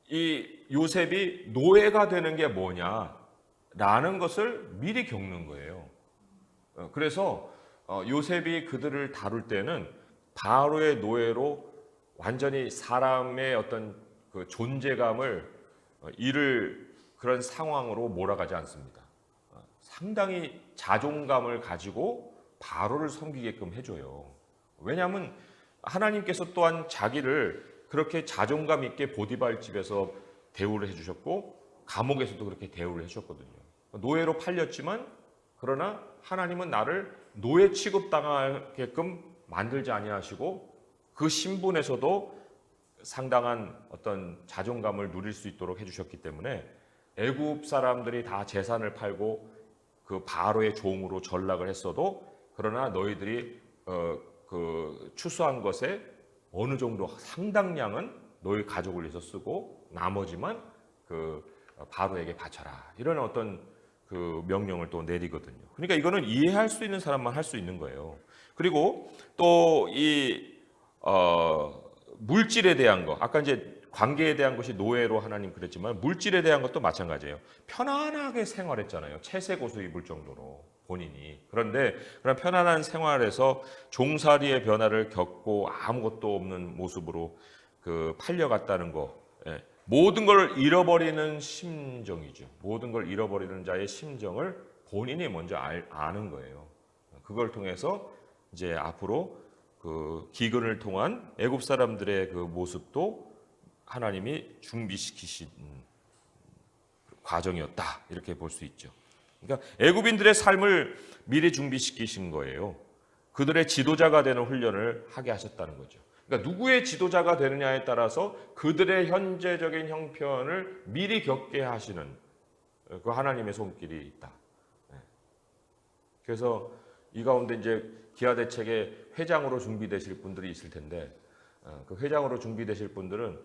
S1: 이 요셉이 노예가 되는 게 뭐냐라는 것을 미리 겪는 거예요. 그래서 요셉이 그들을 다룰 때는 바로의 노예로 완전히 사람의 어떤 그 존재감을 잃을 그런 상황으로 몰아가지 않습니다. 상당히 자존감을 가지고 바로를 섬기게끔 해줘요. 왜냐하면 하나님께서 또한 자기를 그렇게 자존감 있게 보디발 집에서 대우를 해주셨고 감옥에서도 그렇게 대우를 해주셨거든요. 노예로 팔렸지만 그러나 하나님은 나를 노예 취급당하게끔 만들지 아니하시고 그 신분에서도 상당한 어떤 자존감을 누릴 수 있도록 해주셨기 때문에 애굽 사람들이 다 재산을 팔고 그 바로의 종으로 전락을 했어도 그러나 너희들이 추수한 것에 어느 정도 상당량은 너희 가족을 위해서 쓰고 나머지만 그 바로에게 바쳐라 이런 어떤 그 명령을 또 내리거든요. 그러니까 이거는 이해할 수 있는 사람만 할 수 있는 거예요. 그리고 또 이 물질에 대한 거, 아까 이제 관계에 대한 것이 노예로 하나님 그랬지만 물질에 대한 것도 마찬가지예요. 편안하게 생활했잖아요. 채색옷을 입을 정도로 본인이. 그런데 그런 편안한 생활에서 종살이의 변화를 겪고 아무것도 없는 모습으로 팔려갔다는 거. 예. 모든 걸 잃어버리는 심정이죠. 모든 걸 잃어버리는 자의 심정을 본인이 먼저 아는 거예요. 그걸 통해서 이제 앞으로 그 기근을 통한 애굽 사람들의 그 모습도 하나님이 준비시키신 과정이었다 이렇게 볼 수 있죠. 그러니까 애굽인들의 삶을 미리 준비시키신 거예요. 그들의 지도자가 되는 훈련을 하게 하셨다는 거죠. 그러니까 누구의 지도자가 되느냐에 따라서 그들의 현재적인 형편을 미리 겪게 하시는 그 하나님의 손길이 있다. 그래서 이 가운데 이제 기아대책의 회장으로 준비되실 분들이 있을 텐데 그 회장으로 준비되실 분들은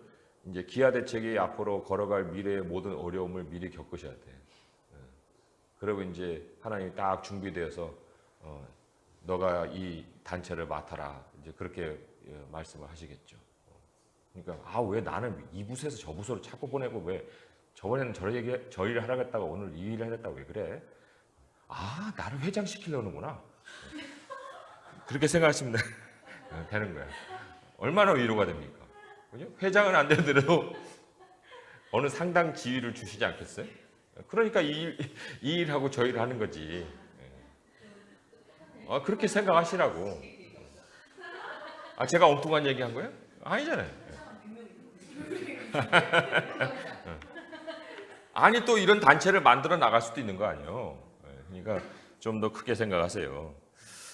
S1: 이제 기아대책이 앞으로 걸어갈 미래의 모든 어려움을 미리 겪으셔야 돼요. 그리고 이제 하나님이 딱 준비되어서 너가 이 단체를 맡아라 이제 그렇게 말씀을 하시겠죠. 그러니까 왜 나는 이 부서에서 저 부서로 자꾸 보내고 왜 저번에는 저 일을 하라겠다가 오늘 이 일을 하겠다고 왜 그래? 나를 회장 시키려는구나. 그렇게 생각하시면 되는 거예요. 얼마나 위로가 됩니까? 그죠? 회장은 안 되더라도 어느 상당 지위를 주시지 않겠어요? 그러니까 이 일하고 저 일을 하는 거지. 그렇게 생각하시라고. 제가 엉뚱한 얘기한 거예요? 아니잖아요. 아니 또 이런 단체를 만들어 나갈 수도 있는 거 아니에요. 그러니까 좀 더 크게 생각하세요.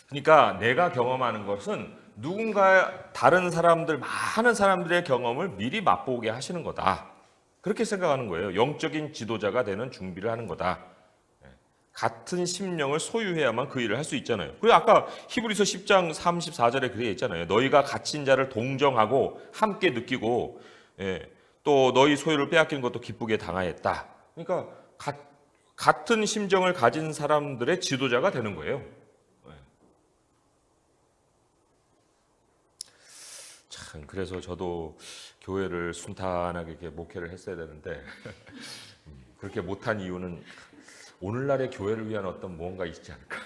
S1: 그러니까 내가 경험하는 것은 누군가 다른 사람들 많은 사람들의 경험을 미리 맛보게 하시는 거다. 그렇게 생각하는 거예요. 영적인 지도자가 되는 준비를 하는 거다. 같은 심령을 소유해야만 그 일을 할 수 있잖아요. 그리고 아까 히브리서 10장 34절에 그렇게 있잖아요. 너희가 갇힌 자를 동정하고 함께 느끼고, 또 너희 소유를 빼앗기는 것도 기쁘게 당하였다. 그러니까 같은 심정을 가진 사람들의 지도자가 되는 거예요. 참, 그래서 저도 교회를 순탄하게 이렇게 목회를 했어야 되는데 그렇게 못한 이유는 오늘날의 교회를 위한 어떤 무언가 있지 않을까.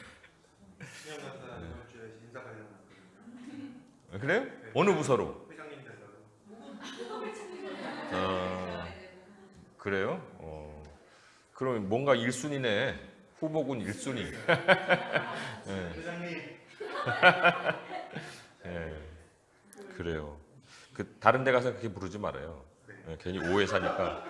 S1: 그래요? 네. 어느 부서로? 회장님 되서. 그래요? 그럼 뭔가 1순위네. 후보군 1순위. 네. 회장님. 네. 그래요. 다른 데 가서 그렇게 부르지 말아요. 네, 괜히 오해 사니까.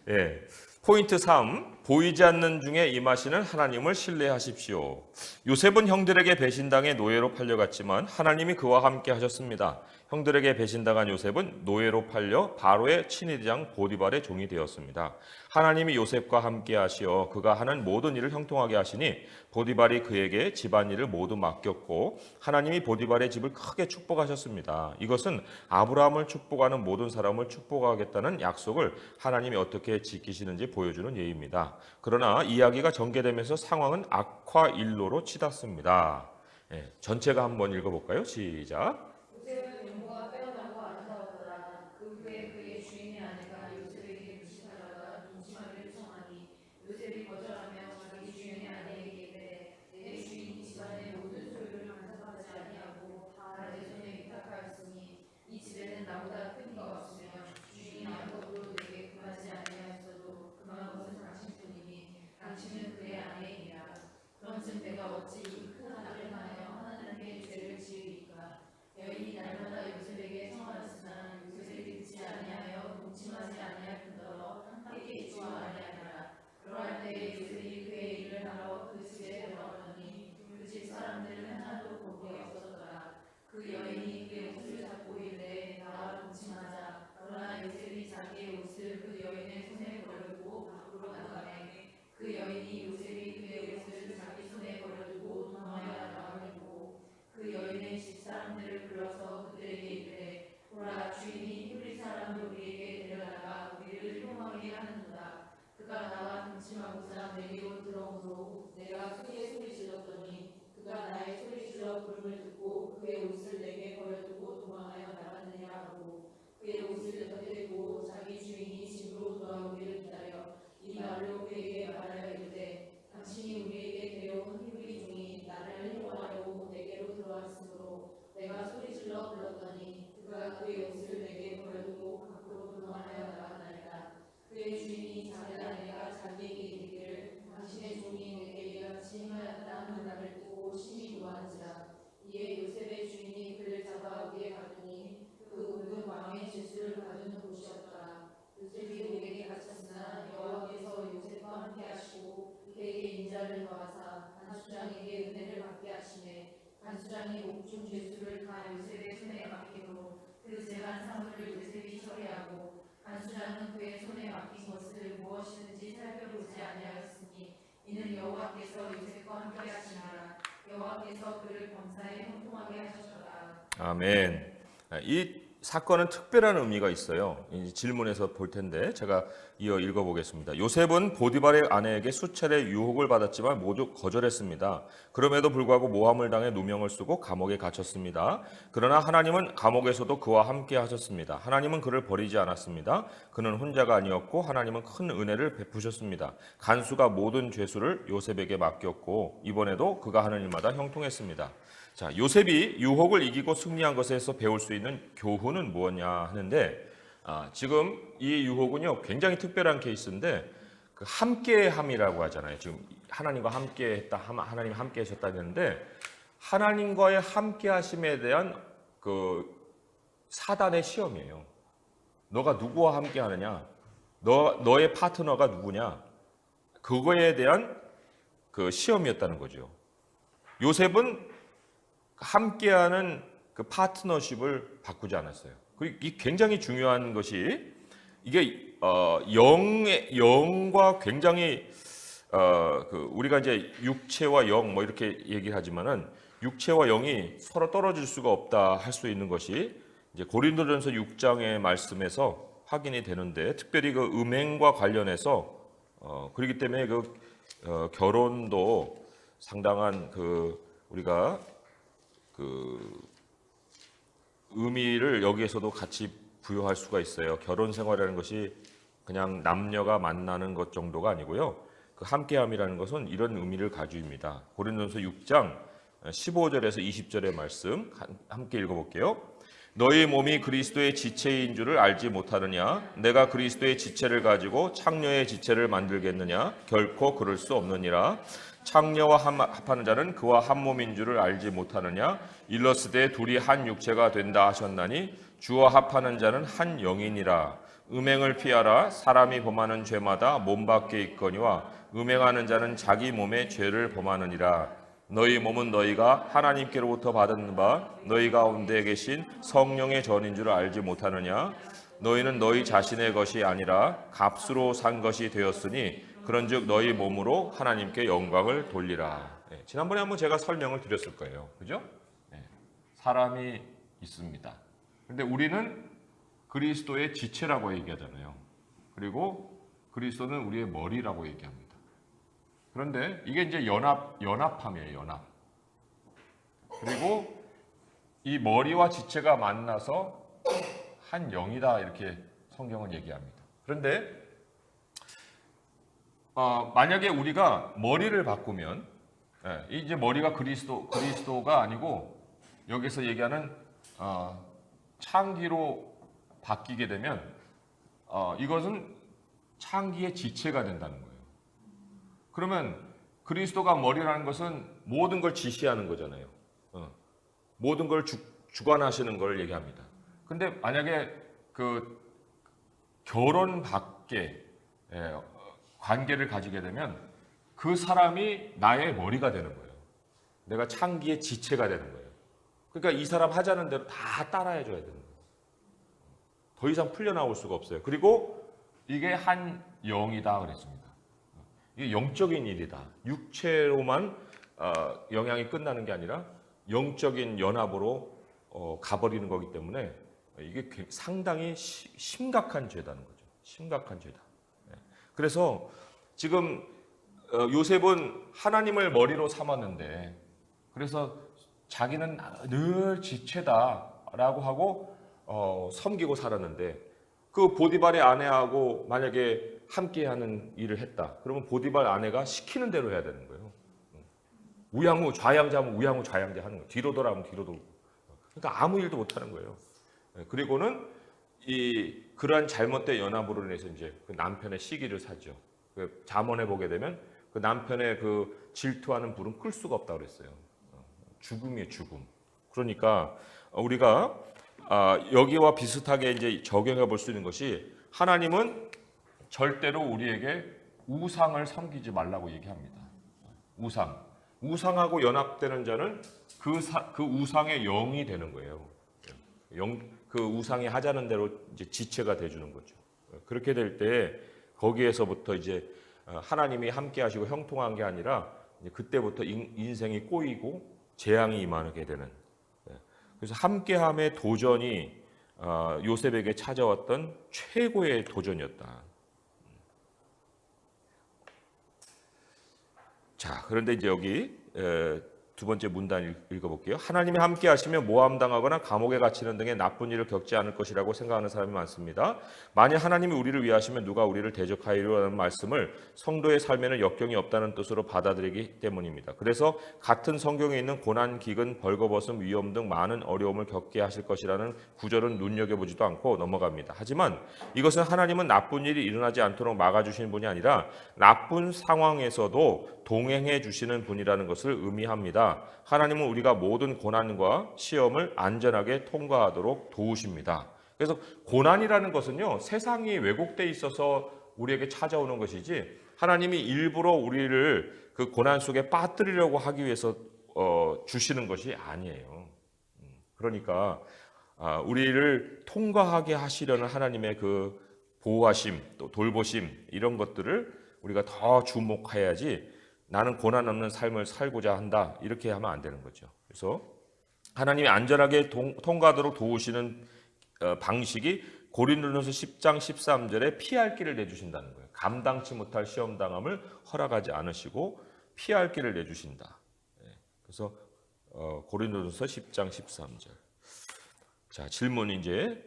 S1: 예. 포인트 3. 보이지 않는 중에 임하시는 하나님을 신뢰하십시오. 요셉은 형들에게 배신당해 노예로 팔려갔지만 하나님이 그와 함께 하셨습니다. 형들에게 배신당한 요셉은 노예로 팔려 바로의 친위대장 보디발의 종이 되었습니다. 하나님이 요셉과 함께 하시어 그가 하는 모든 일을 형통하게 하시니 보디발이 그에게 집안일을 모두 맡겼고 하나님이 보디발의 집을 크게 축복하셨습니다. 이것은 아브라함을 축복하는 모든 사람을 축복하겠다는 약속을 하나님이 어떻게 지키시는지 보여주는 예입니다. 그러나 이야기가 전개되면서 상황은 악화일로로 치닫습니다. 전체가 한번 읽어볼까요? 시작. 아멘. 이 사건은 특별한 의미가 있어요. 질문에서 볼 텐데 제가 이어 읽어보겠습니다. 요셉은 보디발의 아내에게 수차례 유혹을 받았지만 모두 거절했습니다. 그럼에도 불구하고 모함을 당해 누명을 쓰고 감옥에 갇혔습니다. 그러나 하나님은 감옥에서도 그와 함께 하셨습니다. 하나님은 그를 버리지 않았습니다. 그는 혼자가 아니었고 하나님은 큰 은혜를 베푸셨습니다. 간수가 모든 죄수를 요셉에게 맡겼고 이번에도 그가 하는 일마다 형통했습니다. 자, 요셉이 유혹을 이기고 승리한 것에서 배울 수 있는 교훈은 무엇냐 하는데, 지금 이 유혹은요 굉장히 특별한 케이스인데 그 함께함이라고 하잖아요. 지금 하나님과 함께했다, 하나님 함께하셨다 했는데 하나님과의 함께하심에 대한 그 사단의 시험이에요. 너가 누구와 함께하느냐, 너의 파트너가 누구냐, 그거에 대한 그 시험이었다는 거죠. 요셉은 함께하는 그 파트너십을 바꾸지 않았어요. 그리고 이 굉장히 중요한 것이 이게 영과 굉장히 우리가 이제 육체와 영 뭐 이렇게 얘기하지만은 육체와 영이 서로 떨어질 수가 없다 할 수 있는 것이 이제 고린도전서 6장의 말씀에서 확인이 되는데, 특별히 그 음행과 관련해서 그렇기 때문에 결혼도 상당한 우리가 의미를 여기에서도 같이 부여할 수가 있어요. 결혼 생활이라는 것이 그냥 남녀가 만나는 것 정도가 아니고요. 그 함께함이라는 것은 이런 의미를 가지고입니다. 고린도전서 6장 15절에서 20절의 말씀 함께 읽어볼게요. 너희 몸이 그리스도의 지체인 줄을 알지 못하느냐? 내가 그리스도의 지체를 가지고 창녀의 지체를 만들겠느냐? 결코 그럴 수 없느니라. 창녀와 합하는 자는 그와 한 몸인 줄을 알지 못하느냐? 일러스되 둘이 한 육체가 된다 하셨나니 주와 합하는 자는 한 영이니라. 음행을 피하라. 사람이 범하는 죄마다 몸 밖에 있거니와 음행하는 자는 자기 몸에 죄를 범하느니라. 너희 몸은 너희가 하나님께로부터 받은 바 너희 가운데 계신 성령의 전인 줄 알지 못하느냐? 너희는 너희 자신의 것이 아니라 값으로 산 것이 되었으니 그런즉 너희 몸으로 하나님께 영광을 돌리라. 지난번에 한번 제가 설명을 드렸을 거예요. 그죠? 사람이 있습니다. 그런데 우리는 그리스도의 지체라고 얘기하잖아요. 그리고 그리스도는 우리의 머리라고 얘기합니다. 그런데 이게 이제 연합함이에요, 연합. 그리고 이 머리와 지체가 만나서 한 영이다, 이렇게 성경은 얘기합니다. 그런데 만약에 우리가 머리를 바꾸면, 이제 머리가 그리스도가 아니고 여기서 얘기하는 창기로 바뀌게 되면 이것은 창기의 지체가 된다는 거예요. 그러면 그리스도가 머리라는 것은 모든 걸 지시하는 거잖아요. 모든 걸 주관하시는 걸 얘기합니다. 근데 만약에 그 결혼 밖에 관계를 가지게 되면 그 사람이 나의 머리가 되는 거예요. 내가 창기의 지체가 되는 거예요. 그러니까 이 사람 하자는 대로 다 따라해 줘야 되는 거예요. 더 이상 풀려나올 수가 없어요. 그리고 이게 한 영이다 그랬습니다. 이게 영적인 일이다. 육체로만 영향이 끝나는 게 아니라 영적인 연합으로 가버리는 거기 때문에 이게 상당히 심각한 죄다는 거죠. 심각한 죄다. 그래서 지금 요셉은 하나님을 머리로 삼았는데, 그래서 자기는 늘 지체다라고 하고 섬기고 살았는데, 그 보디발의 아내하고 만약에 함께하는 일을 했다. 그러면 보디발 아내가 시키는 대로 해야 되는 거예요. 우양우 좌양자면 우양우 좌양자 하는 거예요. 뒤로 돌아오면 뒤로 돌고. 그러니까 아무 일도 못 하는 거예요. 그리고는 그러한 잘못된 연합으로 인해서 이제 그 남편의 시기를 사죠. 그 잠언에 보게 되면 그 남편의 그 질투하는 불은 끌 수가 없다 그랬어요. 죽음이에요, 죽음. 그러니까 우리가 여기와 비슷하게 이제 적용해 볼 수 있는 것이, 하나님은 절대로 우리에게 우상을 섬기지 말라고 얘기합니다. 우상하고 연합되는 자는 그 우상의 영이 되는 거예요. 그 우상이 하자는 대로 이제 지체가 돼주는 거죠. 그렇게 될 때 거기에서부터 이제 하나님이 함께하시고 형통한 게 아니라 그때부터 인생이 꼬이고 재앙이 임하게 되는. 그래서 함께함의 도전이 요셉에게 찾아왔던 최고의 도전이었다. 자, 그런데 이제 여기 두 번째 문단 읽어볼게요. 하나님이 함께 하시면 모함당하거나 감옥에 갇히는 등의 나쁜 일을 겪지 않을 것이라고 생각하는 사람이 많습니다. 만약 하나님이 우리를 위하시면 누가 우리를 대적하리라는 말씀을 성도의 삶에는 역경이 없다는 뜻으로 받아들이기 때문입니다. 그래서 같은 성경에 있는 고난, 기근, 벌거벗음, 위험 등 많은 어려움을 겪게 하실 것이라는 구절은 눈여겨보지도 않고 넘어갑니다. 하지만 이것은 하나님은 나쁜 일이 일어나지 않도록 막아주시는 분이 아니라 나쁜 상황에서도 동행해 주시는 분이라는 것을 의미합니다. 하나님은 우리가 모든 고난과 시험을 안전하게 통과하도록 도우십니다. 그래서 고난이라는 것은요, 세상이 왜곡돼 있어서 우리에게 찾아오는 것이지, 하나님이 일부러 우리를 그 고난 속에 빠뜨리려고 하기 위해서 주시는 것이 아니에요. 그러니까 우리를 통과하게 하시려는 하나님의 그 보호하심, 또 돌보심 이런 것들을 우리가 더 주목해야지 나는 고난 없는 삶을 살고자 한다 이렇게 하면 안 되는 거죠. 그래서 하나님이 안전하게 통과하도록 도우시는 방식이 고린도전서 10장 13절에 피할 길을 내주신다는 거예요. 감당치 못할 시험당함을 허락하지 않으시고 피할 길을 내주신다. 그래서 고린도전서 10장 13절. 자, 질문 이제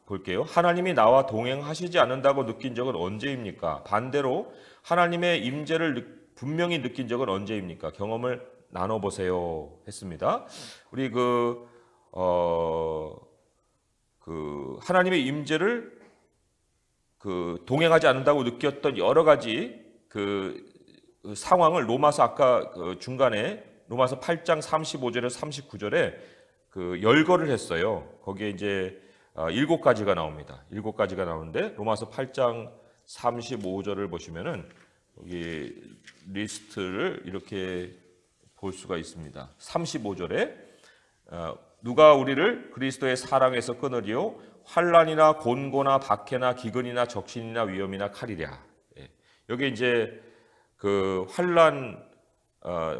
S1: 볼게요. 하나님이 나와 동행하시지 않는다고 느낀 적은 언제입니까? 반대로 하나님의 임재를 분명히 느낀 적은 언제입니까? 경험을 나눠보세요 했습니다. 우리 하나님의 임재를 동행하지 않는다고 느꼈던 여러 가지 상황을 로마서 아까 중간에 로마서 8장 35절에서 39절에 열거를 했어요. 거기에 이제 7가지가 나옵니다. 7가지가 나오는데 로마서 8장 35절을 보시면은 여기 리스트를 이렇게 볼 수가 있습니다. 35절에 누가 우리를 그리스도의 사랑에서 끊으리요? 환난이나 곤고나 박해나 기근이나 적신이나 위험이나 칼이랴. 여기 이제 환난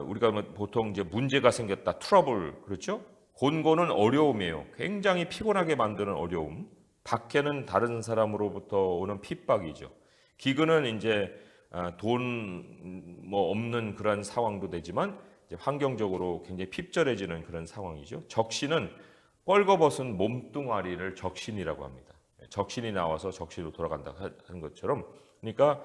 S1: 우리가 보통 이제 문제가 생겼다, 트러블 그렇죠? 곤고는 어려움이에요. 굉장히 피곤하게 만드는 어려움. 박해는 다른 사람으로부터 오는 핍박이죠. 기근은 이제 돈 없는 그런 상황도 되지만 이제 환경적으로 굉장히 핍절해지는 그런 상황이죠. 적신은 뻘거벗은 몸뚱아리를 적신이라고 합니다. 적신이 나와서 적시로 돌아간다 하는 것처럼, 그러니까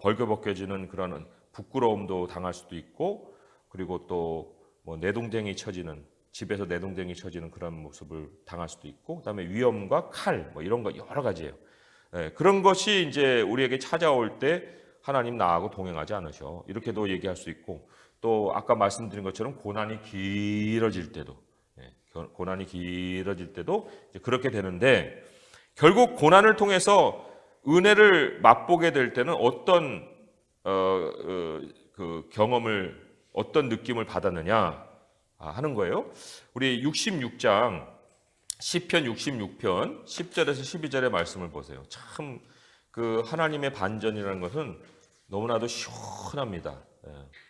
S1: 벌거벗겨지는 그런 부끄러움도 당할 수도 있고, 그리고 또 내동댕이 쳐지는, 집에서 내동댕이 쳐지는 그런 모습을 당할 수도 있고, 그다음에 위험과 칼 이런 거 여러 가지예요. 그런 것이 이제 우리에게 찾아올 때 하나님 나하고 동행하지 않으셔 이렇게도 얘기할 수 있고, 또 아까 말씀드린 것처럼 고난이 길어질 때도 이제 그렇게 되는데, 결국 고난을 통해서 은혜를 맛보게 될 때는 어떤 경험을, 어떤 느낌을 받았느냐 하는 거예요. 우리 66장 시편 66편 10절에서 12절의 말씀을 보세요. 참 하나님의 반전이라는 것은 너무나도 시원합니다.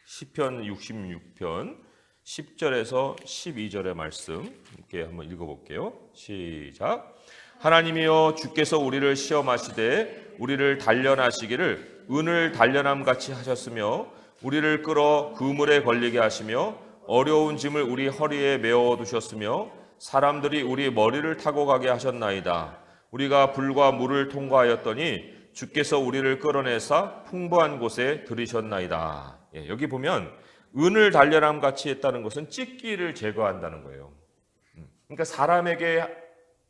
S1: 시편 66편 10절에서 12절의 말씀 함께 한번 읽어볼게요. 시작. 하나님이여 주께서 우리를 시험하시되 우리를 단련하시기를 은을 단련함 같이 하셨으며 우리를 끌어 그물에 걸리게 하시며 어려운 짐을 우리 허리에 메어 두셨으며 사람들이 우리 머리를 타고 가게 하셨나이다. 우리가 불과 물을 통과하였더니 주께서 우리를 끌어내사 풍부한 곳에 들이셨나이다. 여기 보면 은을 단련함 같이 했다는 것은 찢기를 제거한다는 거예요. 그러니까 사람에게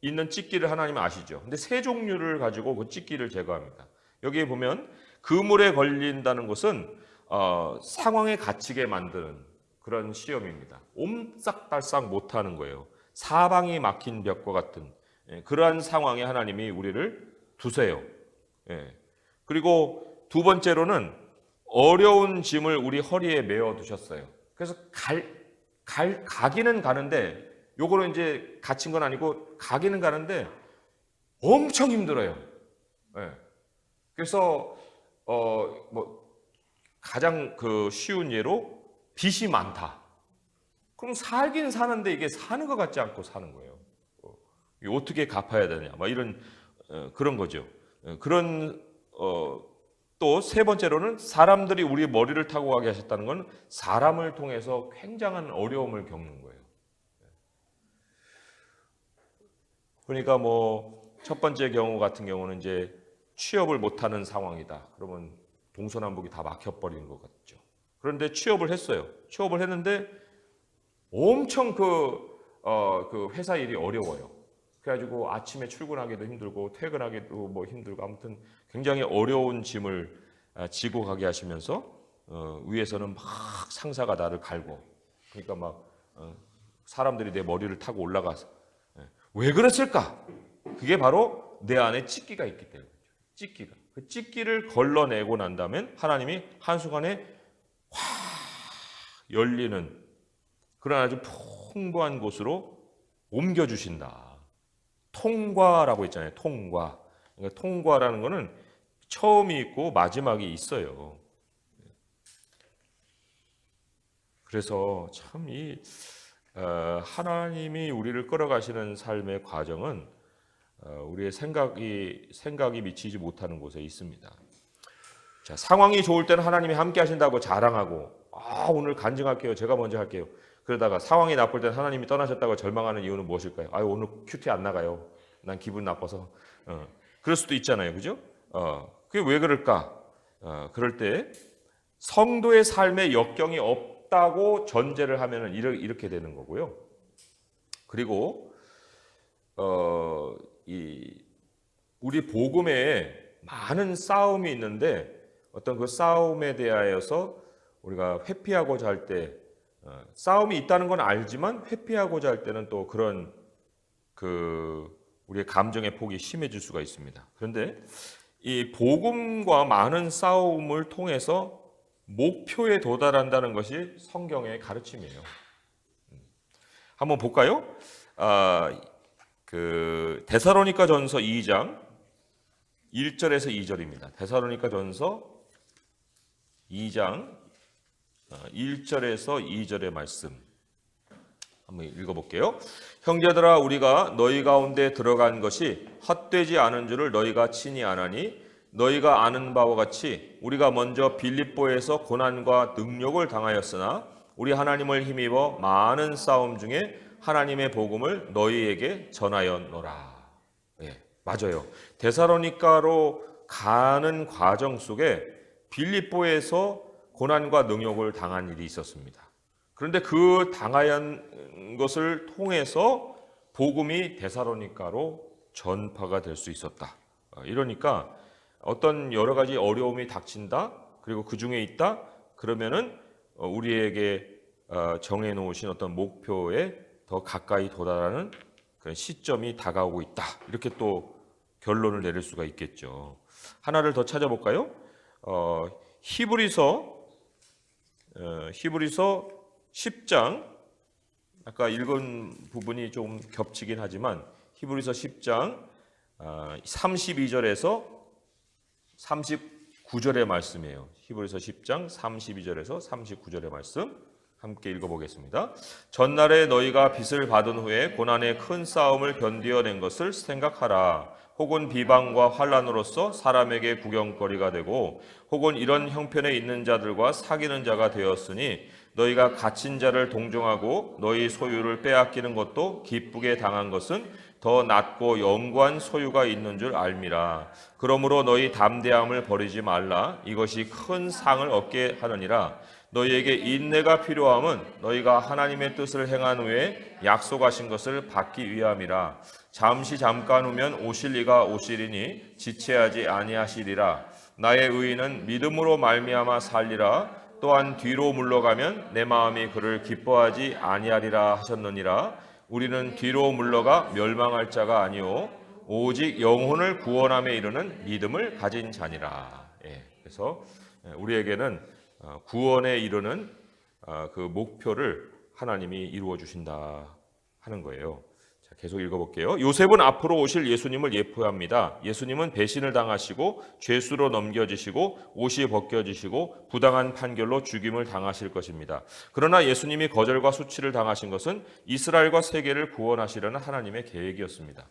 S1: 있는 찢기를 하나님은 아시죠. 근데 세 종류를 가지고 그 찢기를 제거합니다. 여기에 보면 그물에 걸린다는 것은 상황에 갇히게 만드는 그런 시험입니다. 옴싹달싹 못하는 거예요. 사방이 막힌 벽과 같은 그러한 상황에 하나님이 우리를 두세요. 그리고 두 번째로는 어려운 짐을 우리 허리에 메어 두셨어요. 그래서 가기는 가는데, 요거는 이제 갇힌 건 아니고 가기는 가는데 엄청 힘들어요. 그래서 가장 쉬운 예로 빚이 많다. 그럼 살긴 사는데 이게 사는 것 같지 않고 사는 거예요. 어떻게 갚아야 되냐, 이런 그런 거죠. 그런 또 세 번째로는 사람들이 우리 머리를 타고 가게 하셨다는 건 사람을 통해서 굉장한 어려움을 겪는 거예요. 그러니까 첫 번째 경우 같은 경우는 이제 취업을 못하는 상황이다. 그러면 동서남북이 다 막혀버리는 것 같죠. 그런데 취업을 했어요. 취업을 했는데 엄청 그 회사 일이 어려워요. 그래가지고 아침에 출근하기도 힘들고 퇴근하기도 힘들고, 아무튼 굉장히 어려운 짐을 지고 가게 하시면서 위에서는 막 상사가 나를 갈고, 그러니까 사람들이 내 머리를 타고 올라가서 왜 그랬을까? 그게 바로 내 안에 찢기가 있기 때문이죠. 찢기가. 그 찢기를 걸러내고 난 다음에 하나님이 한순간에 확 열리는 그런 아주 풍부한 곳으로 옮겨주신다. 통과라고 있잖아요. 통과. 그러니까 통과라는 거는 처음이 있고 마지막이 있어요. 그래서 참 하나님이 우리를 끌어가시는 삶의 과정은 우리의 생각이 미치지 못하는 곳에 있습니다. 자, 상황이 좋을 때는 하나님이 함께 하신다고 자랑하고, 오늘 간증할게요. 제가 먼저 할게요. 그러다가 상황이 나쁠 때는 하나님이 떠나셨다고 절망하는 이유는 무엇일까요? 오늘 큐티 안 나가요. 난 기분 나빠서. 그럴 수도 있잖아요. 그죠? 그게 왜 그럴까? 그럴 때 성도의 삶에 역경이 없다고 전제를 하면은 이렇게 되는 거고요. 그리고 우리 복음에 많은 싸움이 있는데 어떤 그 싸움에 대하여서 우리가 회피하고자 할 때 싸움이 있다는 건 알지만 회피하고자 할 때는 또 그런 우리의 감정의 폭이 심해질 수가 있습니다. 그런데 이 복음과 많은 싸움을 통해서 목표에 도달한다는 것이 성경의 가르침이에요. 한번 볼까요? 데살로니가 전서 2장 1절에서 2절입니다. 데살로니가 전서 2장 1절에서 2절의 말씀 한번 읽어볼게요. 형제들아, 우리가 너희 가운데 들어간 것이 헛되지 않은 줄을 너희가 친히 아나니, 너희가 아는 바와 같이 우리가 먼저 빌립보에서 고난과 능욕을 당하였으나 우리 하나님을 힘입어 많은 싸움 중에 하나님의 복음을 너희에게 전하였노라. 맞아요. 데살로니가로 가는 과정 속에 빌립보에서 고난과 능욕을 당한 일이 있었습니다. 그런데 그 당한 것을 통해서 복음이 데살로니가로 전파가 될 수 있었다. 이러니까 어떤 여러 가지 어려움이 닥친다, 그리고 그 중에 있다, 그러면은 우리에게 정해놓으신 어떤 목표에 더 가까이 도달하는 그런 시점이 다가오고 있다. 이렇게 또 결론을 내릴 수가 있겠죠. 하나를 더 찾아볼까요? 히브리서 10장, 아까 읽은 부분이 좀 겹치긴 하지만 히브리서 10장 32절에서 39절의 말씀이에요. 히브리서 10장 32절에서 39절의 말씀 함께 읽어보겠습니다. 전날에 너희가 빚을 받은 후에 고난의 큰 싸움을 견디어낸 것을 생각하라. 혹은 비방과 환난으로서 사람에게 구경거리가 되고 혹은 이런 형편에 있는 자들과 사귀는 자가 되었으니 너희가 갇힌 자를 동정하고 너희 소유를 빼앗기는 것도 기쁘게 당한 것은 더 낫고 영구한 소유가 있는 줄 알미라. 그러므로 너희 담대함을 버리지 말라. 이것이 큰 상을 얻게 하느니라. 너희에게 인내가 필요함은 너희가 하나님의 뜻을 행한 후에 약속하신 것을 받기 위함이라. 잠깐 후면 오실 이가 오시리니 지체하지 아니하시리라. 나의 의인은 믿음으로 말미암아 살리라. 또한 뒤로 물러가면 내 마음이 그를 기뻐하지 아니하리라 하셨느니라. 우리는 뒤로 물러가 멸망할 자가 아니오 오직 영혼을 구원함에 이르는 믿음을 가진 자니라. 그래서 우리에게는 구원에 이르는 그 목표를 하나님이 이루어 주신다 하는 거예요. 자, 계속 읽어볼게요. 요셉은 앞으로 오실 예수님을 예표합니다. 예수님은 배신을 당하시고 죄수로 넘겨지시고 옷이 벗겨지시고 부당한 판결로 죽임을 당하실 것입니다. 그러나 예수님이 거절과 수치를 당하신 것은 이스라엘과 세계를 구원하시려는 하나님의 계획이었습니다.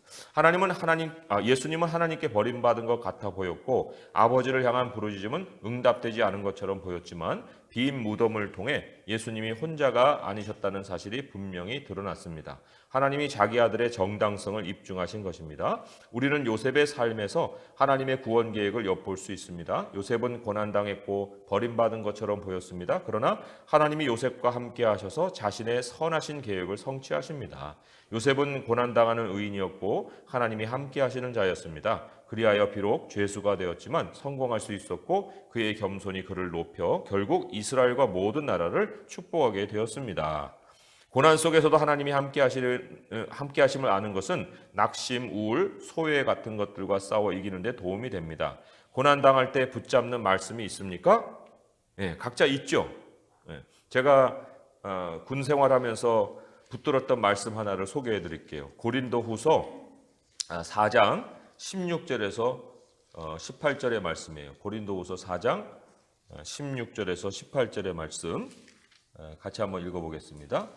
S1: 예수님은 하나님께 버림받은 것 같아 보였고 아버지를 향한 부르짖음은 응답되지 않은 것처럼 보였지만 빈 무덤을 통해 예수님이 혼자가 아니셨다는 사실이 분명히 드러났습니다. 하나님이 자기 아들의 정당성을 입증하신 것입니다. 우리는 요셉의 삶에서 하나님의 구원 계획을 엿볼 수 있습니다. 요셉은 고난당했고 버림받은 것처럼 보였습니다. 그러나 하나님이 요셉과 함께 하셔서 자신의 선하신 계획을 성취하십니다. 요셉은 고난당하는 의인이었고 하나님이 함께 하시는 자였습니다. 그리하여 비록 죄수가 되었지만 성공할 수 있었고 그의 겸손이 그를 높여 결국 이스라엘과 모든 나라를 축복하게 되었습니다. 고난 속에서도 하나님이 함께 하심을 아는 것은 낙심, 우울, 소외 같은 것들과 싸워 이기는 데 도움이 됩니다. 고난 당할 때 붙잡는 말씀이 있습니까? 각자 있죠. 제가 군 생활하면서 붙들었던 말씀 하나를 소개해 드릴게요. 고린도후서 4장 16절에서 18절의 말씀이에요. 고린도후서 4장 16절에서 18절의 말씀 같이 한번 읽어보겠습니다.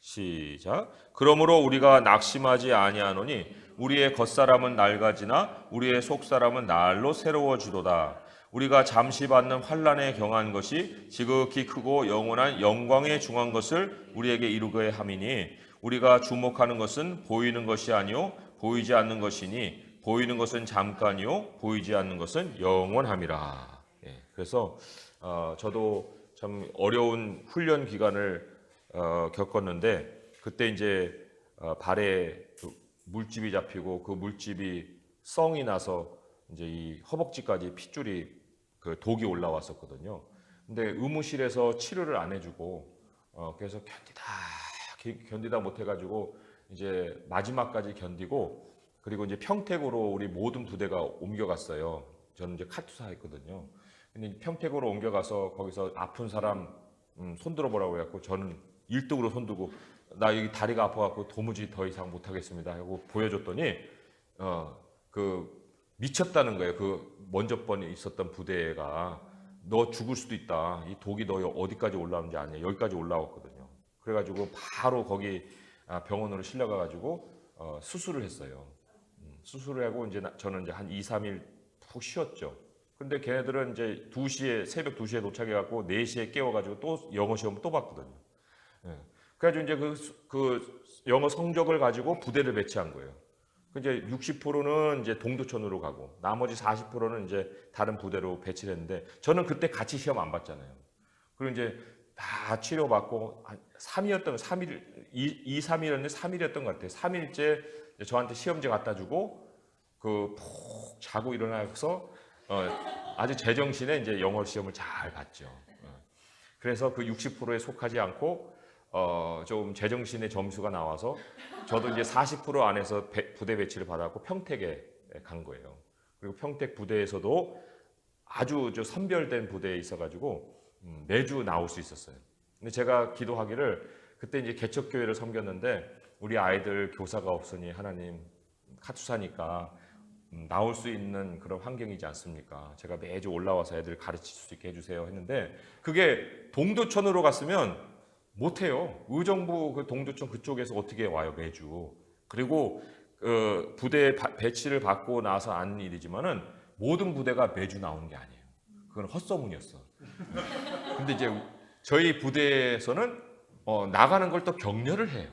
S1: 시작. 그러므로 우리가 낙심하지 아니하노니 우리의 겉사람은 낡아지나 우리의 속사람은 날로 새로워지도다. 우리가 잠시 받는 환난에 경한 것이 지극히 크고 영원한 영광에 중한 것을 우리에게 이루게 함이니 우리가 주목하는 것은 보이는 것이 아니요 보이지 않는 것이니 보이는 것은 잠깐이요 보이지 않는 것은 영원함이라. 그래서 저도 참 어려운 훈련 기간을 겪었는데 그때 이제 발에 물집이 잡히고 그 물집이 썽이 나서 이제 이 허벅지까지 핏줄이 그 독이 올라왔었거든요. 근데 의무실에서 치료를 안 해주고 그래서 견디다 못해가지고 이제 마지막까지 견디고 그리고 이제 평택으로 우리 모든 부대가 옮겨갔어요. 저는 이제 카투사 했거든요. 근데 평택으로 옮겨가서 거기서 아픈 사람 손 들어보라고 해갖고 저는 1등으로 손 들고 나 여기 다리가 아파갖고 도무지 더 이상 못하겠습니다 하고 보여줬더니 그 미쳤다는 거예요. 그 먼저 번에 있었던 부대가 너 죽을 수도 있다. 이 독이 너 어디까지 올라오는지 아냐. 여기까지 올라왔거든요. 그래가지고 바로 거기 병원으로 실려가가지고 수술을 했어요. 수술을 하고 이제 저는 이제 한 2, 3일 푹 쉬었죠. 근데 걔네들은 이제 2시에 새벽 2시에 도착해갖고 4시에 깨워가지고 또 영어 시험을 또 봤거든요. 그래가지고 이제 그 영어 성적을 가지고 부대를 배치한 거예요. 이제 60%는 이제 동두천으로 가고 나머지 40%는 이제 다른 부대로 배치를 했는데 저는 그때 같이 시험 안 봤잖아요. 그리고 이제 다 치료받고 한 3일이었던 3일이었는데 3일이었던 것 같아요. 3일째 저한테 시험지 갖다 주고 그 푹 자고 일어나서 아주 제정신에 이제 영어 시험을 잘 봤죠. 그래서 그 60%에 속하지 않고 좀 제정신의 점수가 나와서 저도 이제 40% 안에서 부대 배치를 받았고 평택에 간 거예요. 그리고 평택 부대에서도 아주 선별된 부대에 있어가지고 매주 나올 수 있었어요. 근데 제가 기도하기를 그때 이제 개척교회를 섬겼는데 우리 아이들 교사가 없으니 하나님 카투사니까 나올 수 있는 그런 환경이지 않습니까? 제가 매주 올라와서 애들 가르칠 수 있게 해주세요 했는데 그게 동두천으로 갔으면 못해요. 의정부 그 동두천 그쪽에서 어떻게 와요 매주. 그리고 부대 배치를 받고 나서 아는 일이지만은 모든 부대가 매주 나오는 게 아니에요. 그건 헛소문이었어. 근데 이제 저희 부대에서는 나가는 걸 또 격려를 해요.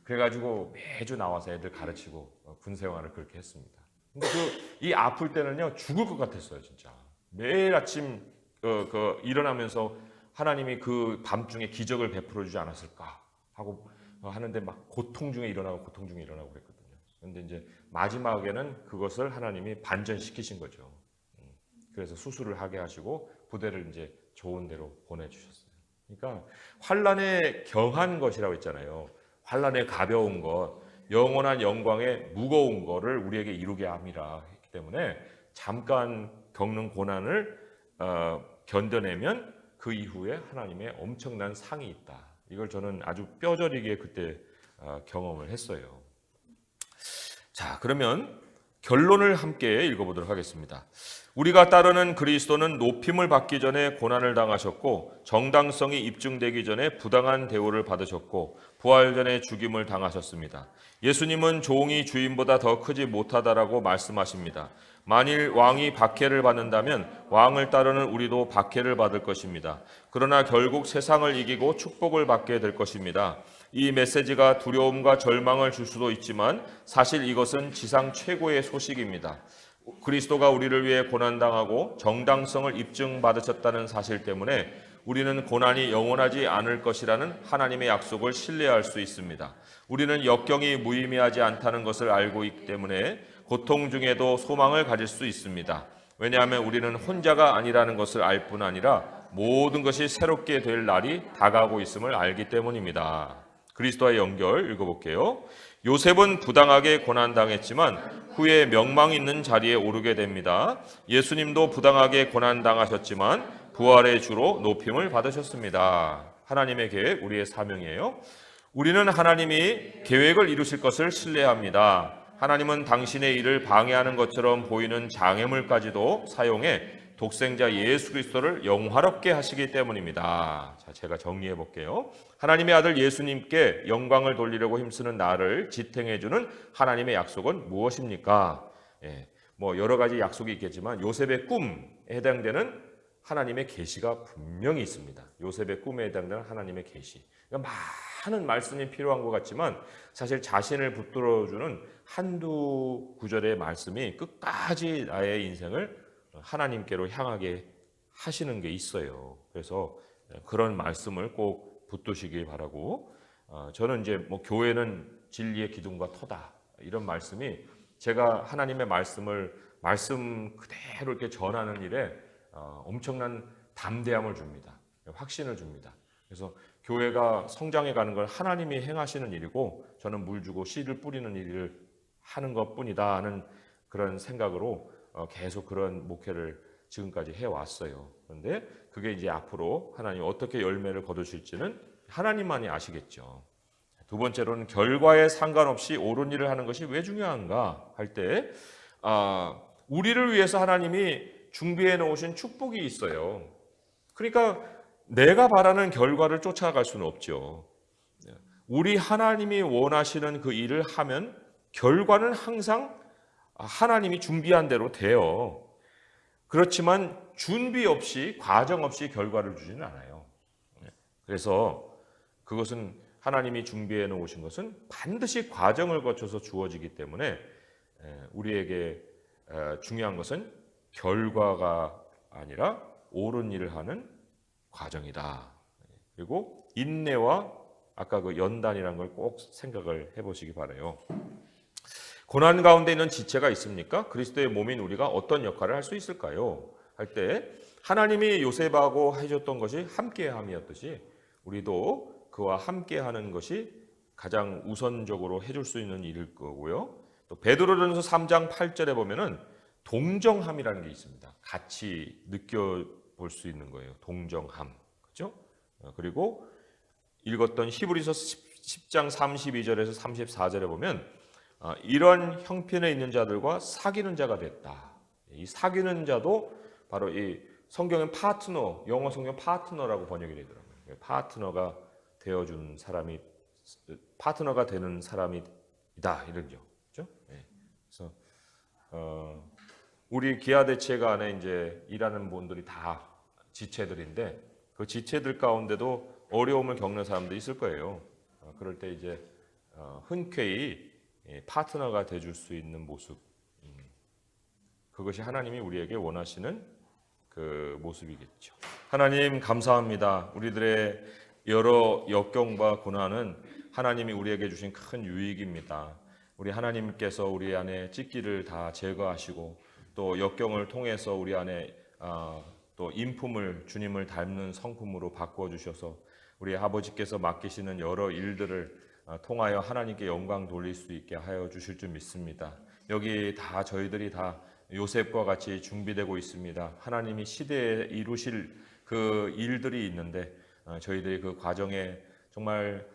S1: 그래가지고 매주 나와서 애들 가르치고 군 생활을 그렇게 했습니다. 근데 이 아플 때는요 죽을 것 같았어요 진짜. 매일 아침 일어나면서 하나님이 그 밤중에 기적을 베풀어 주지 않았을까 하고 하는데 막 고통 중에 일어나고 그랬거든요. 근데 이제 마지막에는 그것을 하나님이 반전시키신 거죠. 그래서 수술을 하게 하시고 부대를 이제 좋은 데로 보내주셨어요. 그러니까 환난에 경한 것이라고 했잖아요. 환난에 가벼운 것, 영원한 영광에 무거운 것을 우리에게 이루게 함이라 했기 때문에 잠깐 겪는 고난을 견뎌내면 그 이후에 하나님의 엄청난 상이 있다. 이걸 저는 아주 뼈저리게 그때 경험을 했어요. 자, 그러면 결론을 함께 읽어보도록 하겠습니다. 우리가 따르는 그리스도는 높임을 받기 전에 고난을 당하셨고 정당성이 입증되기 전에 부당한 대우를 받으셨고 부활 전에 죽임을 당하셨습니다. 예수님은 종이 주인보다 더 크지 못하다라고 말씀하십니다. 만일 왕이 박해를 받는다면 왕을 따르는 우리도 박해를 받을 것입니다. 그러나 결국 세상을 이기고 축복을 받게 될 것입니다. 이 메시지가 두려움과 절망을 줄 수도 있지만 사실 이것은 지상 최고의 소식입니다. 그리스도가 우리를 위해 고난당하고 정당성을 입증받으셨다는 사실 때문에 우리는 고난이 영원하지 않을 것이라는 하나님의 약속을 신뢰할 수 있습니다. 우리는 역경이 무의미하지 않다는 것을 알고 있기 때문에 고통 중에도 소망을 가질 수 있습니다. 왜냐하면 우리는 혼자가 아니라는 것을 알 뿐 아니라 모든 것이 새롭게 될 날이 다가오고 있음을 알기 때문입니다. 그리스도와의 연결 읽어볼게요. 요셉은 부당하게 고난당했지만 후에 명망 있는 자리에 오르게 됩니다. 예수님도 부당하게 고난당하셨지만 부활의 주로 높임을 받으셨습니다. 하나님의 계획, 우리의 사명이에요. 우리는 하나님이 계획을 이루실 것을 신뢰합니다. 하나님은 당신의 일을 방해하는 것처럼 보이는 장애물까지도 사용해 독생자 예수 그리스도를 영화롭게 하시기 때문입니다. 자, 제가 정리해 볼게요. 하나님의 아들 예수님께 영광을 돌리려고 힘쓰는 나를 지탱해 주는 하나님의 약속은 무엇입니까? 뭐 여러 가지 약속이 있겠지만 요셉의 꿈에 해당되는 하나님의 계시가 분명히 있습니다. 요셉의 꿈에 해당되는 하나님의 계시. 그러니까 많은 말씀이 필요한 것 같지만 사실 자신을 붙들어주는 한두 구절의 말씀이 끝까지 나의 인생을 하나님께로 향하게 하시는 게 있어요. 그래서 그런 말씀을 꼭 붙드시길 바라고, 저는 이제 뭐 교회는 진리의 기둥과 터다 이런 말씀이 제가 하나님의 말씀 그대로 이렇게 전하는 일에 엄청난 담대함을 줍니다. 확신을 줍니다. 그래서 교회가 성장해 가는 걸 하나님이 행하시는 일이고 저는 물 주고 씨를 뿌리는 일을 하는 것뿐이다 하는 그런 생각으로 계속 그런 목회를 지금까지 해왔어요. 그런데 그게 이제 앞으로 하나님 어떻게 열매를 거두실지는 하나님만이 아시겠죠. 두 번째로는 결과에 상관없이 옳은 일을 하는 것이 왜 중요한가 할 때, 우리를 위해서 하나님이 준비해 놓으신 축복이 있어요. 그러니까 내가 바라는 결과를 쫓아갈 수는 없죠. 우리 하나님이 원하시는 그 일을 하면 결과는 항상 하나님이 준비한 대로 돼요. 그렇지만 준비 없이, 과정 없이 결과를 주지는 않아요. 그래서 그것은 하나님이 준비해 놓으신 것은 반드시 과정을 거쳐서 주어지기 때문에 우리에게 중요한 것은 결과가 아니라 옳은 일을 하는 과정이다. 그리고 인내와 아까 그 연단이라는 걸 꼭 생각을 해보시기 바라요. 고난 가운데 있는 지체가 있습니까? 그리스도의 몸인 우리가 어떤 역할을 할 수 있을까요? 할 때 하나님이 요셉하고 해줬던 것이 함께함이었듯이 우리도 그와 함께하는 것이 가장 우선적으로 해줄 수 있는 일일 거고요. 또 베드로전서 3장 8절에 보면은 동정함이라는 게 있습니다. 같이 느껴볼 수 있는 거예요. 동정함, 그렇죠? 그리고 읽었던 히브리서 10장 32절에서 34절에 보면 이런 형편에 있는 자들과 사귀는 자가 됐다. 이 사귀는 자도 바로 이 성경의 파트너, 영어 성경 파트너라고 번역이 되더라고요. 파트너가 되어준 사람이, 파트너가 되는 사람이다 이런죠. 그렇죠? 그래서 우리 기아 대체가 안에 이제 일하는 분들이 다 지체들인데 그 지체들 가운데도 어려움을 겪는 사람도 있을 거예요. 그럴 때 이제 흔쾌히 파트너가 돼줄 수 있는 모습, 그것이 하나님이 우리에게 원하시는 그 모습이겠죠. 하나님 감사합니다. 우리들의 여러 역경과 고난은 하나님이 우리에게 주신 큰 유익입니다. 우리 하나님께서 우리 안에 찢기를 다 제거하시고 또 역경을 통해서 우리 안에 또 인품을 주님을 닮는 성품으로 바꾸어 주셔서 우리 아버지께서 맡기시는 여러 일들을 통하여 하나님께 영광 돌릴 수 있게 하여 주실 줄 믿습니다. 여기 다 저희들이 다 요셉과 같이 준비되고 있습니다. 하나님이 시대에 이루실 그 일들이 있는데 저희들이 그 과정에 정말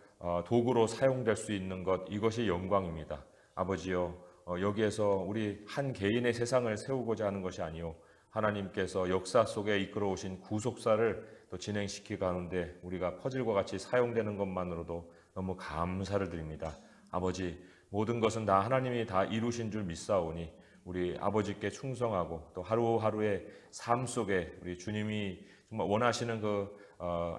S1: 도구로 사용될 수 있는 것, 이것이 영광입니다. 아버지여, 여기에서 우리 한 개인의 세상을 세우고자 하는 것이 아니요 하나님께서 역사 속에 이끌어 오신 구속사를 또 진행시키 가는데 우리가 퍼즐과 같이 사용되는 것만으로도 너무 감사를 드립니다. 아버지, 모든 것은 다 하나님이 다 이루신 줄 믿사오니 우리 아버지께 충성하고 또 하루하루의 삶 속에 우리 주님이 정말 원하시는 그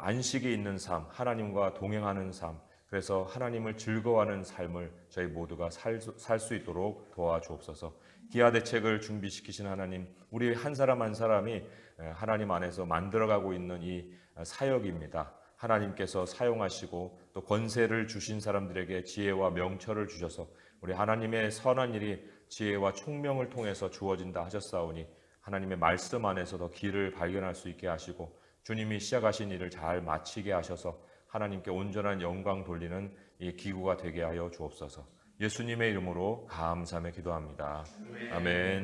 S1: 안식이 있는 삶, 하나님과 동행하는 삶, 그래서 하나님을 즐거워하는 삶을 저희 모두가 살 수 있도록 도와주옵소서. 기아 대책을 준비시키신 하나님, 우리 한 사람 한 사람이 하나님 안에서 만들어가고 있는 이 사역입니다. 하나님께서 사용하시고 또 권세를 주신 사람들에게 지혜와 명철을 주셔서 우리 하나님의 선한 일이 지혜와 총명을 통해서 주어진다 하셨사오니 하나님의 말씀 안에서 더 길을 발견할 수 있게 하시고 주님이 시작하신 일을 잘 마치게 하셔서 하나님께 온전한 영광 돌리는 이 기구가 되게 하여 주옵소서. 예수님의 이름으로 감사하며 기도합니다. 아멘.